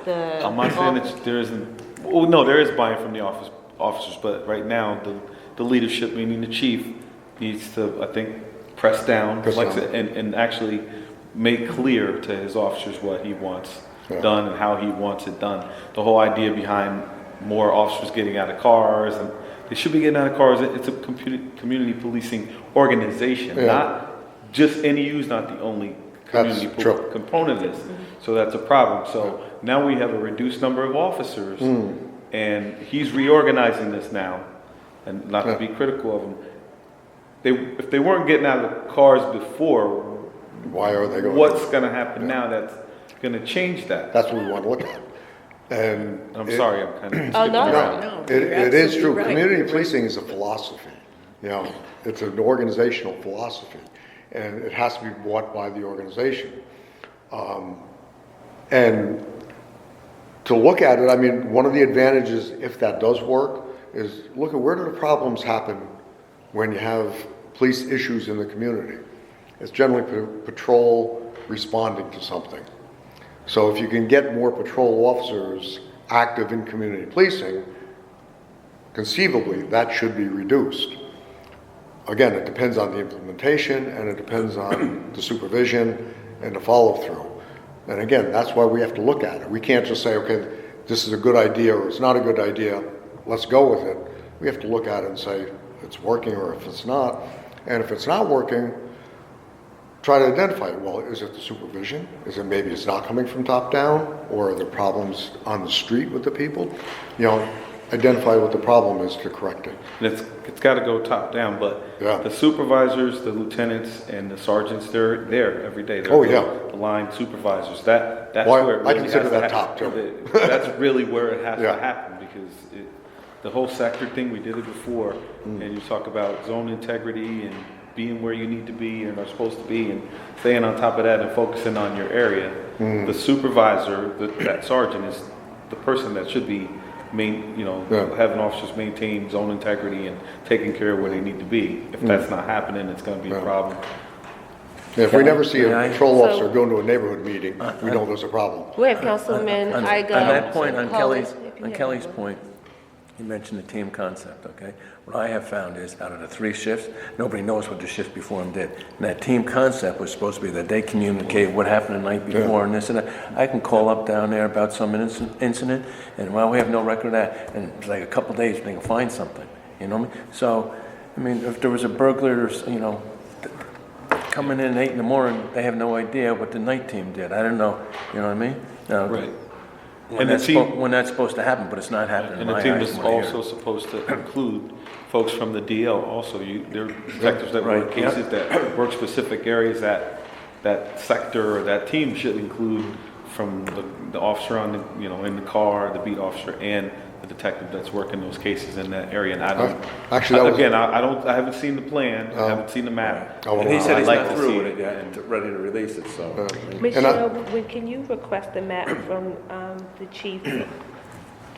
the? I'm not saying that there isn't, well, no, there is buy-in from the officers, but right now, the leadership, meaning the chief, needs to, I think, press down, Press like, down. and actually make clear to his officers what he wants Yeah. done and how he wants it done. The whole idea behind more officers getting out of cars, and they should be getting out of cars, it's a community policing organization, Yeah. not just NEU's not the only community That's true. component of this. So that's a problem. So now we have a reduced number of officers, and he's reorganizing this now, and not to be critical of him. If they weren't getting out of the cars before, why are they going? what's going to happen now that's going to change that? That's what we want to look at. And I'm sorry, I'm kind of Oh, skipping no, around. No, It, you're it is absolutely true. right. Community policing is a philosophy. It's an organizational philosophy, and it has to be bought by the organization. And to look at it, I mean, one of the advantages, if that does work, is look at where do the problems happen when you have police issues in the community. It's generally patrol responding to something. So if you can get more patrol officers active in community policing, conceivably, that should be reduced. Again, it depends on the implementation, and it depends on the supervision and the follow-through. And again, that's why we have to look at it. We can't just say, okay, this is a good idea or it's not a good idea, let's go with it. We have to look at it and say it's working or if it's not. And if it's not working, try to identify it. Well, is it the supervision? Is it maybe it's not coming from top down? Or are there problems on the street with the people? Identify what the problem is to correct it. And it's got to go top down, but Yeah. the supervisors, the lieutenants, and the sergeants, they're there every day. They're Oh, the- yeah. The line supervisors, that's Well, where it I really consider has to that happen. top, too. That's really where it has Yeah. to happen, because the whole sector thing, we did it before, Mm. and you talk about zone integrity and being where you need to be and are supposed to be, and staying on top of that and focusing on your area. Mm. The supervisor, that sergeant, is the person that should be Yeah. having officers maintain zone integrity and taking care of where they need to be. If that's not happening, it's gonna be a Yeah. problem. If we never see Can a I- patrol So- officer go to a neighborhood meeting, we know there's a problem. Go ahead, Councilman On Igo. that point, on Holly, Kelly's, if you on have Kelly's one. point, you mentioned the team concept, okay? What I have found is, out of the 3 shifts, nobody knows what the shift before them did. And that team concept was supposed to be that they communicate what happened the night before and this and that. I can call up down there about some incident, and well, we have no record of that, and it's like a couple days, they can find something, you know what I mean? So, I mean, if there was a burglar, or coming in at 8 in the morning, they have no idea what the night team did. I don't know, you know what I mean? Now, Right. When, And the that's team- when that's supposed to happen, but it's not happening in And the my team eyes is when I hear also it. supposed to include folks from the DL also. There are detectives that work Right, yeah. cases that work specific areas that sector or that team should include, from the officer on the, in the car, the beat officer, and the detective that's working those cases in that area. And I don't, Actually, that was- again, I haven't seen the plan, I haven't seen the map. Oh, And he said I'd he's like not to through see with it. it yet, and ready to release it, so. And Michelle, can you request the map from the chief,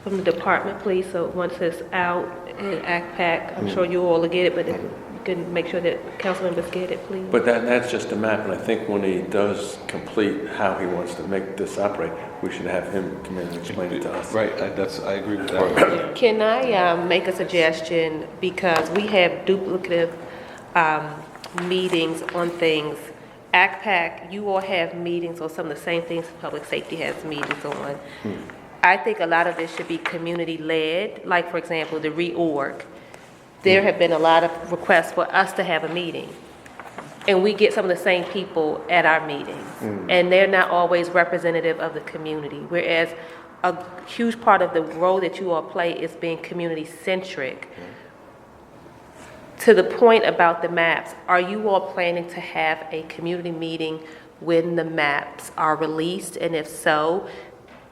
from the department, please? So once it's out in ACPAC, I'm sure you all will get it, but if can make sure that council members get it, please. But that's just a map, and I think when he does complete how he wants to make this operate, we should have him come in and explain it to us. Right, I agree with that. Can I make a suggestion, because we have duplicative meetings on things. ACPAC, you all have meetings on some of the same things public safety has meetings on. I think a lot of this should be community-led, like, for example, the reorg. There have been a lot of requests for us to have a meeting, and we get some of the same people at our meetings, and they're not always representative of the community, whereas a huge part of the role that you all play is being community-centric. To the point about the maps, are you all planning to have a community meeting when the maps are released? And if so,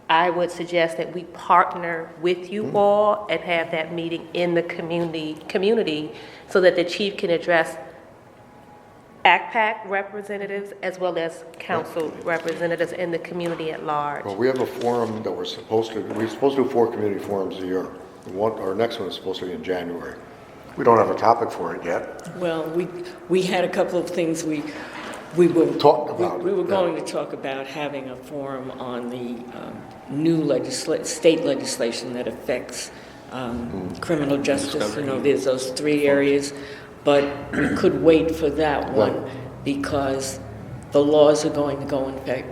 I would suggest that we partner with you all and have that meeting in the community so that the chief can address ACPAC representatives as well as council representatives in the community at large. Well, we have a forum that we're supposed to do 4 community forums a year. Our next one is supposed to be in January. We don't have a topic for it yet. Well, we had a couple of things we were Talked about We were it, going yeah. to talk about having a forum on the new state legislation that affects criminal justice. You know, there's those 3 areas, but we could wait for that one because the laws are going to go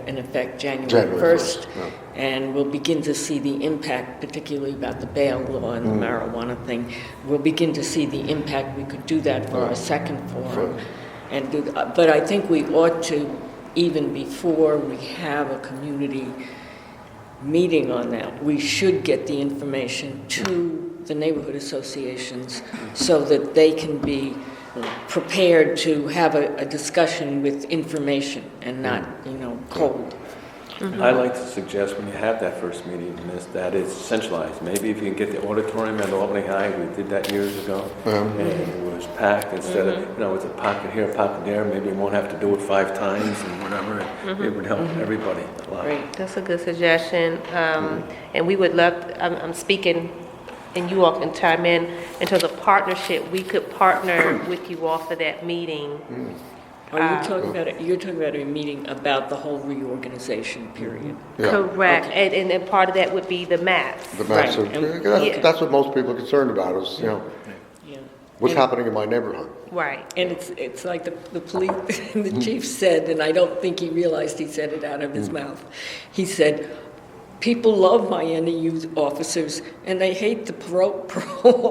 in effect January 1st, and we'll begin to see the impact, particularly about the bail law and the marijuana thing. We'll begin to see the impact. We could do that for our second forum. And but I think we ought to, even before we have a community meeting on that, we should get the information to the neighborhood associations so that they can be prepared to have a discussion with information and not, cold. I'd like to suggest when you have that first meeting, that it's centralized. Maybe if you can get the auditorium at Albany High, we did that years ago, and it was packed instead of, it's a pocket here, a pocket there, maybe you won't have to do it 5 times and whatever, it would help everybody a lot. Great, that's a good suggestion. And we would love, I'm speaking, and you all can chime in terms of partnership. We could partner with you all for that meeting. Are you talking about you're talking about a meeting about the whole reorganization period? Yeah. Correct, Okay. and part of that would be the maps. The maps Right. are, that's what most people are concerned about is, Yeah. what's And- happening in my neighborhood. Right. And it's like the police, the chief said, and I don't think he realized he said it out of his mouth. He said, people love my NEU officers and they hate the parole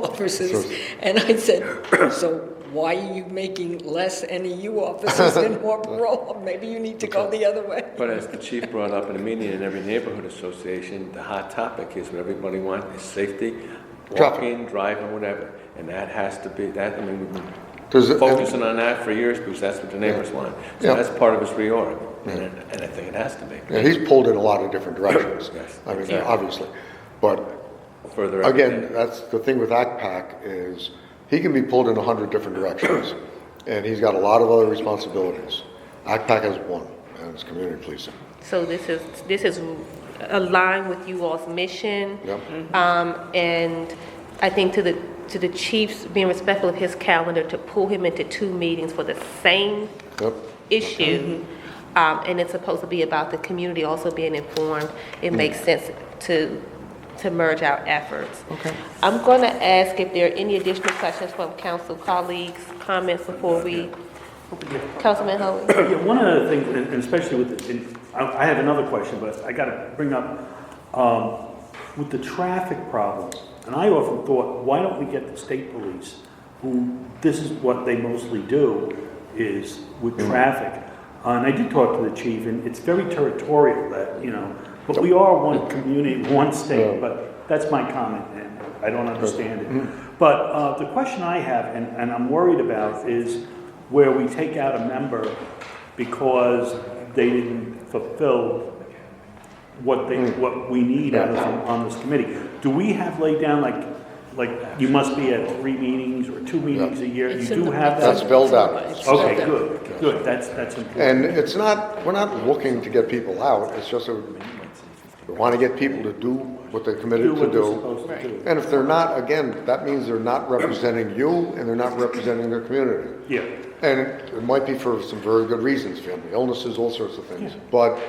officers. Sure. And I said, so why are you making less NEU officers and more parole? Maybe you need to go the other way. But as the chief brought up in a meeting in every neighborhood association, the hot topic is what everybody wants is safety, walking, driving, whatever. And that has to be, we've been focusing on that for years because that's what the neighbors want. So that's part of his reorg, and I think it has to be. And he's pulled in a lot of different directions. Yes. Obviously. But Further again, that's the thing with ACPAC is he can be pulled in 100 different directions. And he's got a lot of other responsibilities. ACPAC has one, and it's community policing. So this is aligned with you all's mission. Yep. And I think to the chief's being respectful of his calendar to pull him into 2 meetings for the same issue. And it's supposed to be about the community also being informed. It makes sense to merge our efforts. Okay. I'm going to ask if there are any additional questions from council colleagues, comments before we, Councilman Hoey. Yeah, one of the things, and especially I have another question, but I got to bring up, with the traffic problem, and I often thought, why don't we get the state police, who this is what they mostly do, is with traffic. And I did talk to the chief, and it's very territorial that, but we are one community, one state, but that's my comment, and I don't understand it. But the question I have, and I'm worried about, is where we take out a member because they didn't fulfill what we need out of them on this committee. Do we have laid down like you must be at 3 meetings or 2 meetings a year? It's You in do the- have That's that? spelled out. Okay, good. That's important. And we're not looking to get people out. It's just We want to get people to do what they're committed Do to what they're do. supposed to do. And if they're not, again, that means they're not representing you and they're not representing their community. Yeah. And it might be for some very good reasons, family illnesses, all sorts of things. But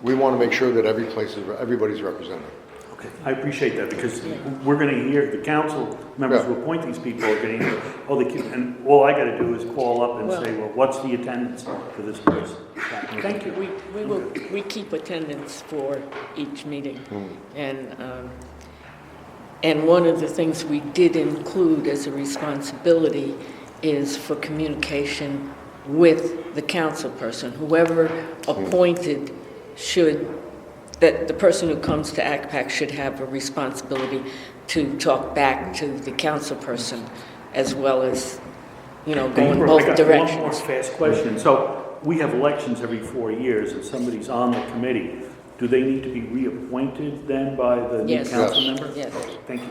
we want to make sure that everybody's represented. Okay, I appreciate that, because we're gonna hear, the council members who appoint these people are gonna hear, oh, they keep, and all I gotta do is call up and say, well, what's the attendance for this person? Thank you. We keep attendance for each meeting. And one of the things we did include as a responsibility is for communication with the council person. Whoever appointed that the person who comes to ACPAC should have a responsibility to talk back to the council person, as well as, going both I got directions. one more fast question. So we have elections every 4 years, and somebody's on the committee. Do they need to be reappointed then by the new Yes. council Yes. member? Yes. Thank you.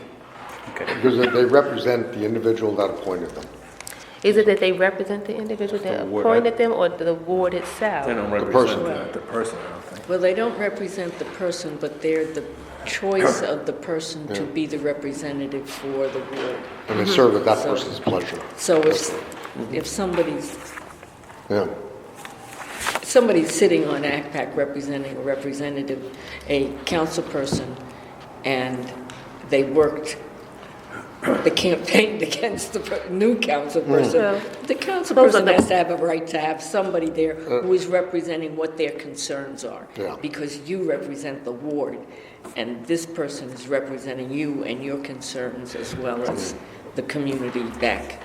Okay. Because they represent the individual that appointed them. Is it that they represent the individual that appointed them or the ward itself? They don't person. represent the person, I don't think. Well, they don't represent the person, but they're the choice of the person to be the representative for the ward. And they serve at that So- person's pleasure. So if somebody's Yeah. sitting on ACPAC representing a representative, a council person, and they worked the campaign against the new council person, Well, the council those are person the- has to have a right to have somebody there who is representing what their concerns are. Yeah. Because you represent the ward, and this person is representing you and your concerns as well as the community back.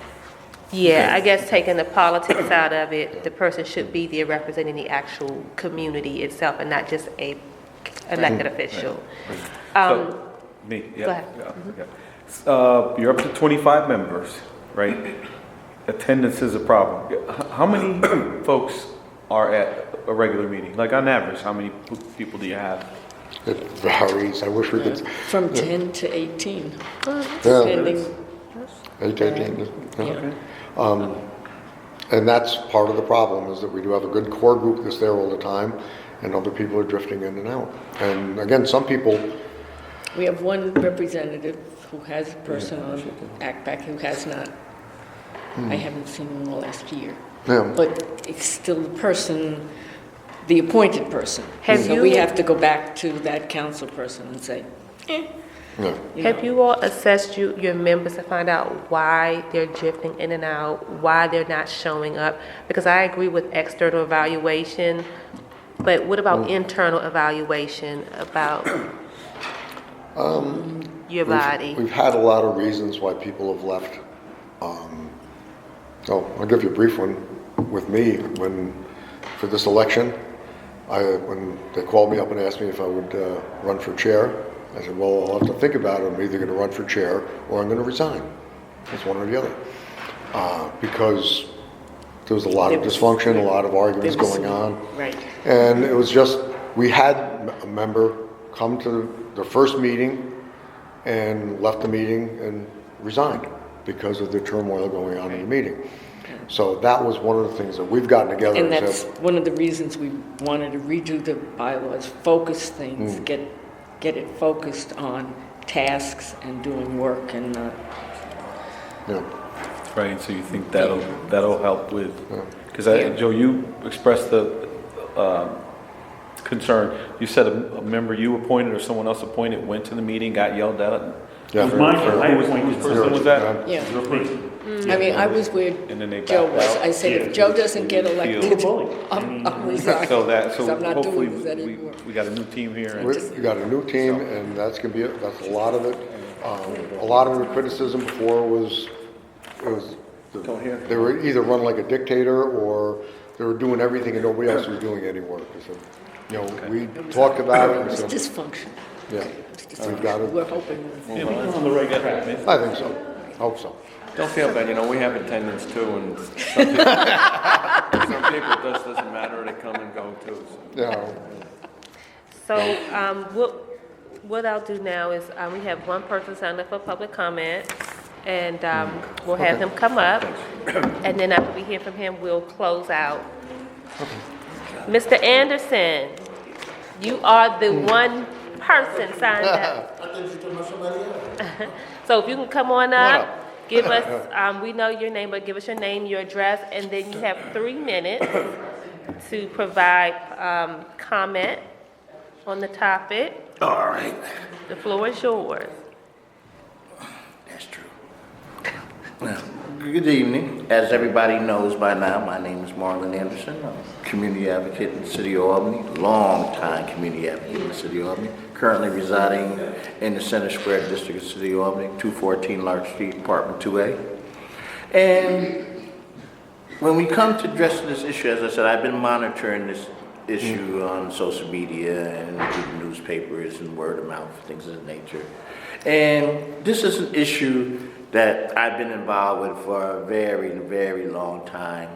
Yeah, I guess taking the politics out of it, the person should be there representing the actual community itself and not just a elected official. So, me, yeah. Go ahead. Yeah. You're up to 25 members, right? Attendance is a problem. How many folks are at a regular meeting? Like on average, how many people do you have? It varies. I wish we could. From 10 to 18, Yeah, depending. 18. Yeah. And that's part of the problem, is that we do have a good core group that's there all the time, and other people are drifting in and out. And again, some people, We have one representative who has a person on ACPAC who has not. I haven't seen him in the last year. yeah, But it's still the person, the appointed person. Have So we you- have to go back to that council person and say, yeah. Have you all assessed your members to find out why they're drifting in and out, why they're not showing up? Because I agree with external evaluation, but what about internal evaluation about your body? We've had a lot of reasons why people have left. I'll give you a brief one. With me, for this election, when they called me up and asked me if I would run for chair, I said, well, I'll have to think about it. I'm either going to run for chair or I'm going to resign. It's one or the other. Because there was a lot of dysfunction, a lot of arguments going on. right. And it was just, we had a member come to the first meeting and left the meeting and resigned because of the turmoil going on in the meeting. So that was one of the things that we've gotten together And and that's said, one of the reasons we wanted to redo the bylaws, focus things, get it focused on tasks and doing work and not. yeah, Right, so you think that'll help with, because Yeah. Joe, you expressed the concern. You said a member you appointed or someone else appointed went to the meeting, got yelled at. yeah. Mine, I Whose appointed person was that? Yeah. Me. I mean, I was where And then they Joe backed was. out? I said, Yeah. if Joe doesn't get Feel- elected, bullied. I'm resigning. So 'cause I'm not hopefully doing this anymore. we got a new team here. and- We got a new team, and that's a lot of it. A lot of the criticism before was they were either run like a dictator or they were doing everything and nobody else was doing any work. So, we talked about it and It's said, dysfunction. yeah, we've got it. We're hoping. Yeah, we're on the right track, man. I think so. Hope so. Don't feel bad, we have attendance too, and some people, it just doesn't matter, they come and go too, so. Yeah. So, what I'll do now is, we have one person signed up for public comment, and, we'll have him come up, and then after we hear from him, we'll close out. Mr. Anderson, you are the one person signed up. I think you're talking about somebody else. So if you can come on up, up. give us, we know your name, but give us your name, your address, and then you have 3 minutes to provide comment on the topic. All right. The floor is yours. That's true. Well, good evening. As everybody knows by now, my name is Marlon Anderson. I'm a community advocate in the city of Albany, long-time community advocate in the city of Albany, currently residing in the Center Square District of the city of Albany, 214 Lark Street, Apartment 2A. And when we come to address this issue, as I said, I've been monitoring this issue on social media and reading newspapers and word of mouth, things of that nature. And this is an issue that I've been involved with for a very, very long time.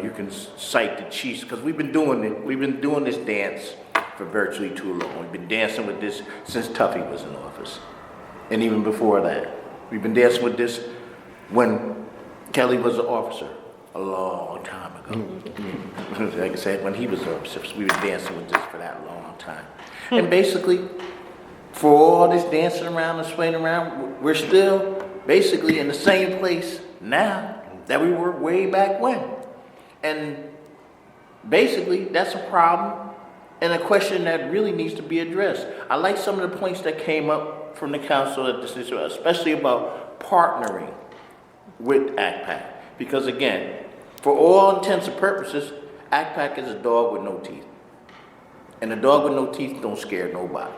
You can cite the Chiefs, because we've been doing this dance for virtually too long. We've been dancing with this since Tuffy was in office, and even before that. We've been dancing with this when Kelly was an officer, a long time ago. Like I said, when he was an officer, we've been dancing with this for that long time. And basically, for all this dancing around and swaying around, we're still basically in the same place now that we were way back when. And basically, that's a problem and a question that really needs to be addressed. I like some of the points that came up from the council at this issue, especially about partnering with ACPAC. Because again, for all intents and purposes, ACPAC is a dog with no teeth. And a dog with no teeth don't scare nobody.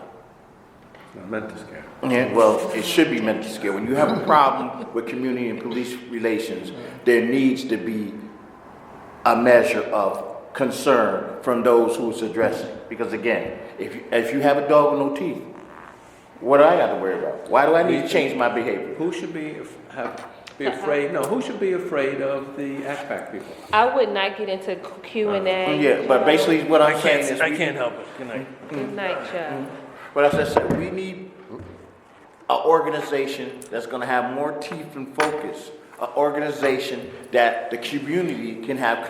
Not meant to scare. Yeah, well, it should be meant to scare. When you have a problem with community and police relations, there needs to be a measure of concern from those who's addressing. Because again, if you have a dog with no teeth, what do I got to worry about? Why do I need to change my behavior? Who should be afraid? No, who should be afraid of the ACPAC people? I would not get into Q&A. Yeah, but basically what I'm saying is... I can't help it. Good night. Good night, Joe. But as I said, we need an organization that's going to have more teeth and focus. An organization that the community can have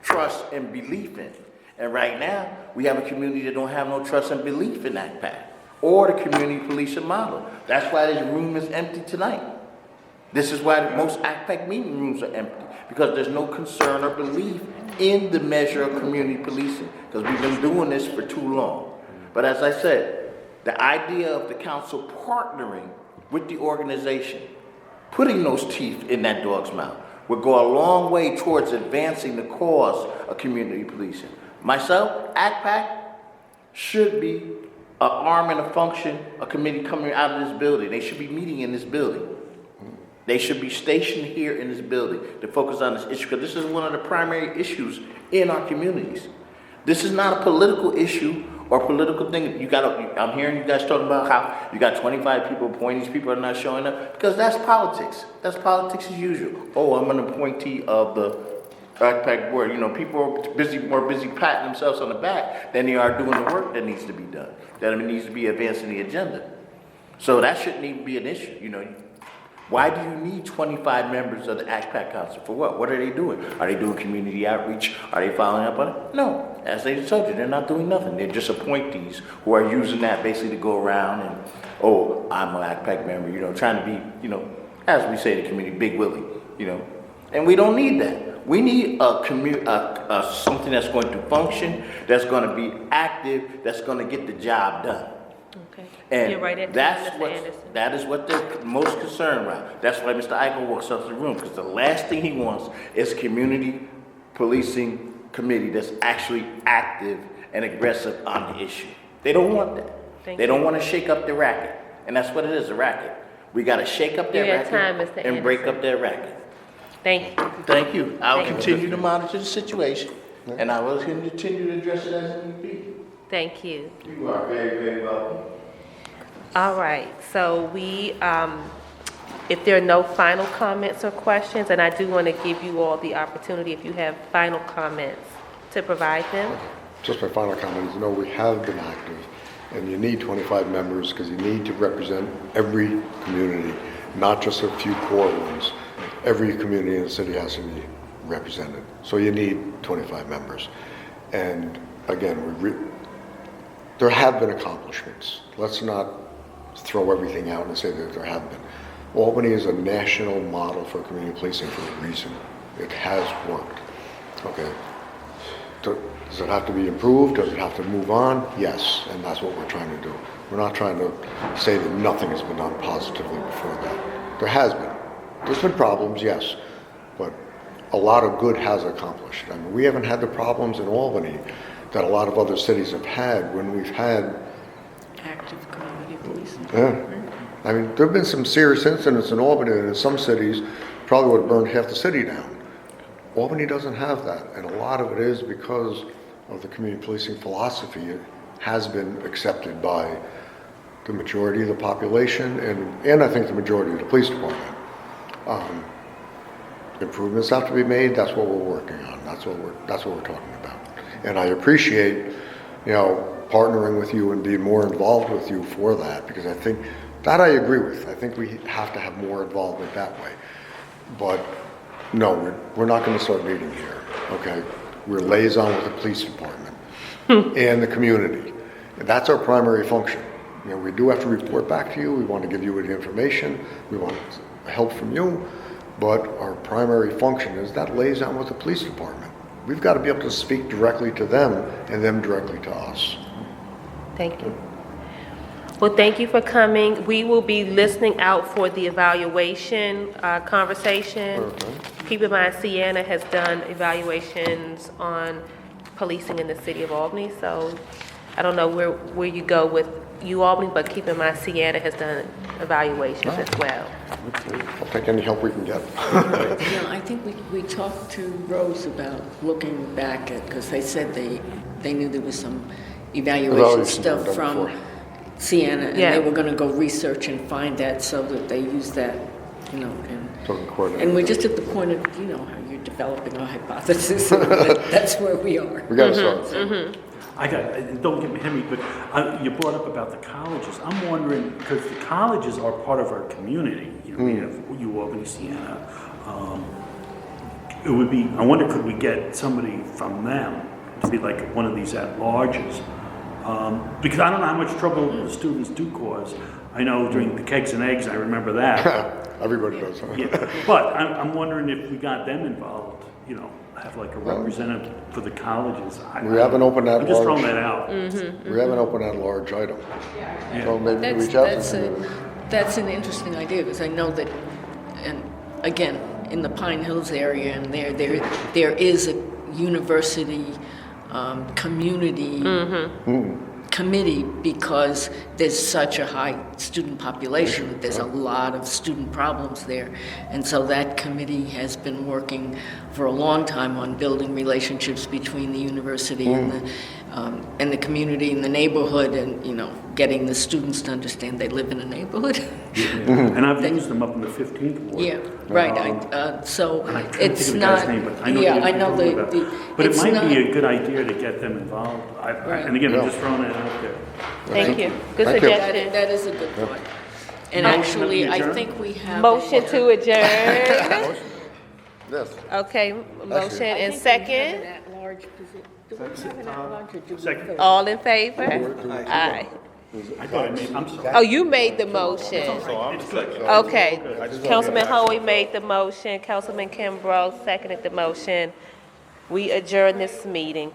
trust and belief in. And right now, we have a community that don't have no trust and belief in ACPAC or the community policing model. That's why this room is empty tonight. This is why most ACPAC meeting rooms are empty, because there's no concern or belief in the measure of community policing, because we've been doing this for too long. But as I said, the idea of the council partnering with the organization, putting those teeth in that dog's mouth, would go a long way towards advancing the cause of community policing. Myself, ACPAC should be an arm and a function, a committee coming out of this building. They should be meeting in this building. They should be stationed here in this building to focus on this issue, because this is one of the primary issues in our communities. This is not a political issue or political thing. I'm hearing you guys talking about how you got 25 people appointing, these people are not showing up, because that's politics. That's politics as usual. Oh, I'm an appointee of the ACPAC board. You know, people are more busy patting themselves on the back than they are doing the work that needs to be done, that needs to be advancing the agenda. So that shouldn't even be an issue, you know. Why do you need 25 members of the ACPAC Council? For what? What are they doing? Are they doing community outreach? Are they following up on it? No. As they told you, they're not doing nothing. They're just appointees who are using that basically to go around and, oh, I'm an ACPAC member, you know, trying to be, you know, as we say in the community, Big Willie, you know. And we don't need that. We need something that's going to function, that's going to be active, that's going to get the job done. Okay. And You're right at that is what they're most concerned about. That's why Mr. Eichel walks up to the room, because the last thing he wants is community policing committee that's actually active and aggressive on the issue. They don't want that. They don't want to shake up the racket. And that's what it is, a racket. We got to shake up that racket and break up that racket. Thank you. Thank you. I'll continue to monitor the situation, and I will continue to address it as it need be. Thank you. You are very, very welcome. All right, so if there are no final comments or questions, and I do want to give you all the opportunity, if you have final comments, to provide them. Just my final comment is, no, we have been active, and you need 25 members because you need to represent every community, not just a few core ones. Every community in the city has to be represented. So you need 25 members. And again, there have been accomplishments. Let's not throw everything out and say that there have been. Albany is a national model for community policing for a reason. It has worked. Okay. Does it have to be improved? Does it have to move on? Yes, and that's what we're trying to do. We're not trying to say that nothing has been done positively before that. There has been. There's been problems, yes, but a lot of good has accomplished. I mean, we haven't had the problems in Albany that a lot of other cities have had when we've had Active community policing. yeah. I mean, there have been some serious incidents in Albany, and in some cities, probably would have burned half the city down. Albany doesn't have that, and a lot of it is because of the community policing philosophy. It has been accepted by the majority of the population, and I think the majority of the police department. Improvements have to be made. That's what we're working on. That's what we're talking about. And I appreciate, partnering with you and being more involved with you for that, because I think that I agree with. I think we have to have more involvement that way. But no, we're not going to start meeting here. Okay, we're liaison with the police department and the community. And that's our primary function. We do have to report back to you. We want to give you the information. We want help from you. But our primary function is that liaison with the police department. We've got to be able to speak directly to them and them directly to us. Thank you. Well, thank you for coming. We will be listening out for the evaluation conversation. Okay. Keep in mind, Sienna has done evaluations on policing in the city of Albany, so I don't know where you go with Albany, but keep in mind, Sienna has done evaluations as well. I'll take any help we can get. Yeah, I think we talked to Rose about looking back at, because they said they knew there was some evaluation Evaluations stuff were done from before. Sienna, and Yeah. they were going to go research and find that so that they use that, Doesn't coordinate. and we're just at the point of, how you're developing a hypothesis, and that's where we are. We got to start. Don't get me hit me, but you brought up about the colleges. I'm wondering, because the colleges are part of our community. We have Albany, Sienna. It would be, I wonder, could we get somebody from them to be like one of these at-larges? Because I don't know how much trouble the students do cause. I know during the kegs and eggs, I remember that. Everybody does. Huh? Yeah, but I'm wondering if we got them involved, have like a representative for the colleges. We haven't opened that I'm just throwing large. that out. We haven't opened that large item. Yeah. So maybe That's, reach out to that's, them. that's an interesting idea, because I know that, and again, in the Pine Hills area, and there is a university community committee, because there's such a high student population, that there's a lot of student problems there. And so that committee has been working for a long time on building relationships between the university and the community and the neighborhood, and, getting the students to understand they live in a neighborhood. And I've used them up in the 15th ward. Yeah, right. So And I can't it's think of the guy's not. name, but I know Yeah, the I know individual about- the. But it it's might not- be a good idea to get them involved. Right. And again, I'm just throwing that out there. Thank you. Good Thank you. suggestion. That is a good thought. And Motion actually, to I adjourn? think we have. Motion to adjourn. Yes. Okay, motion and second. Second. All in favor? Aye. I thought I made, I'm sorry. Oh, you made the motion. Okay. Councilman Hoey made the motion. Councilman Kimbrough seconded the motion. We adjourn this meeting.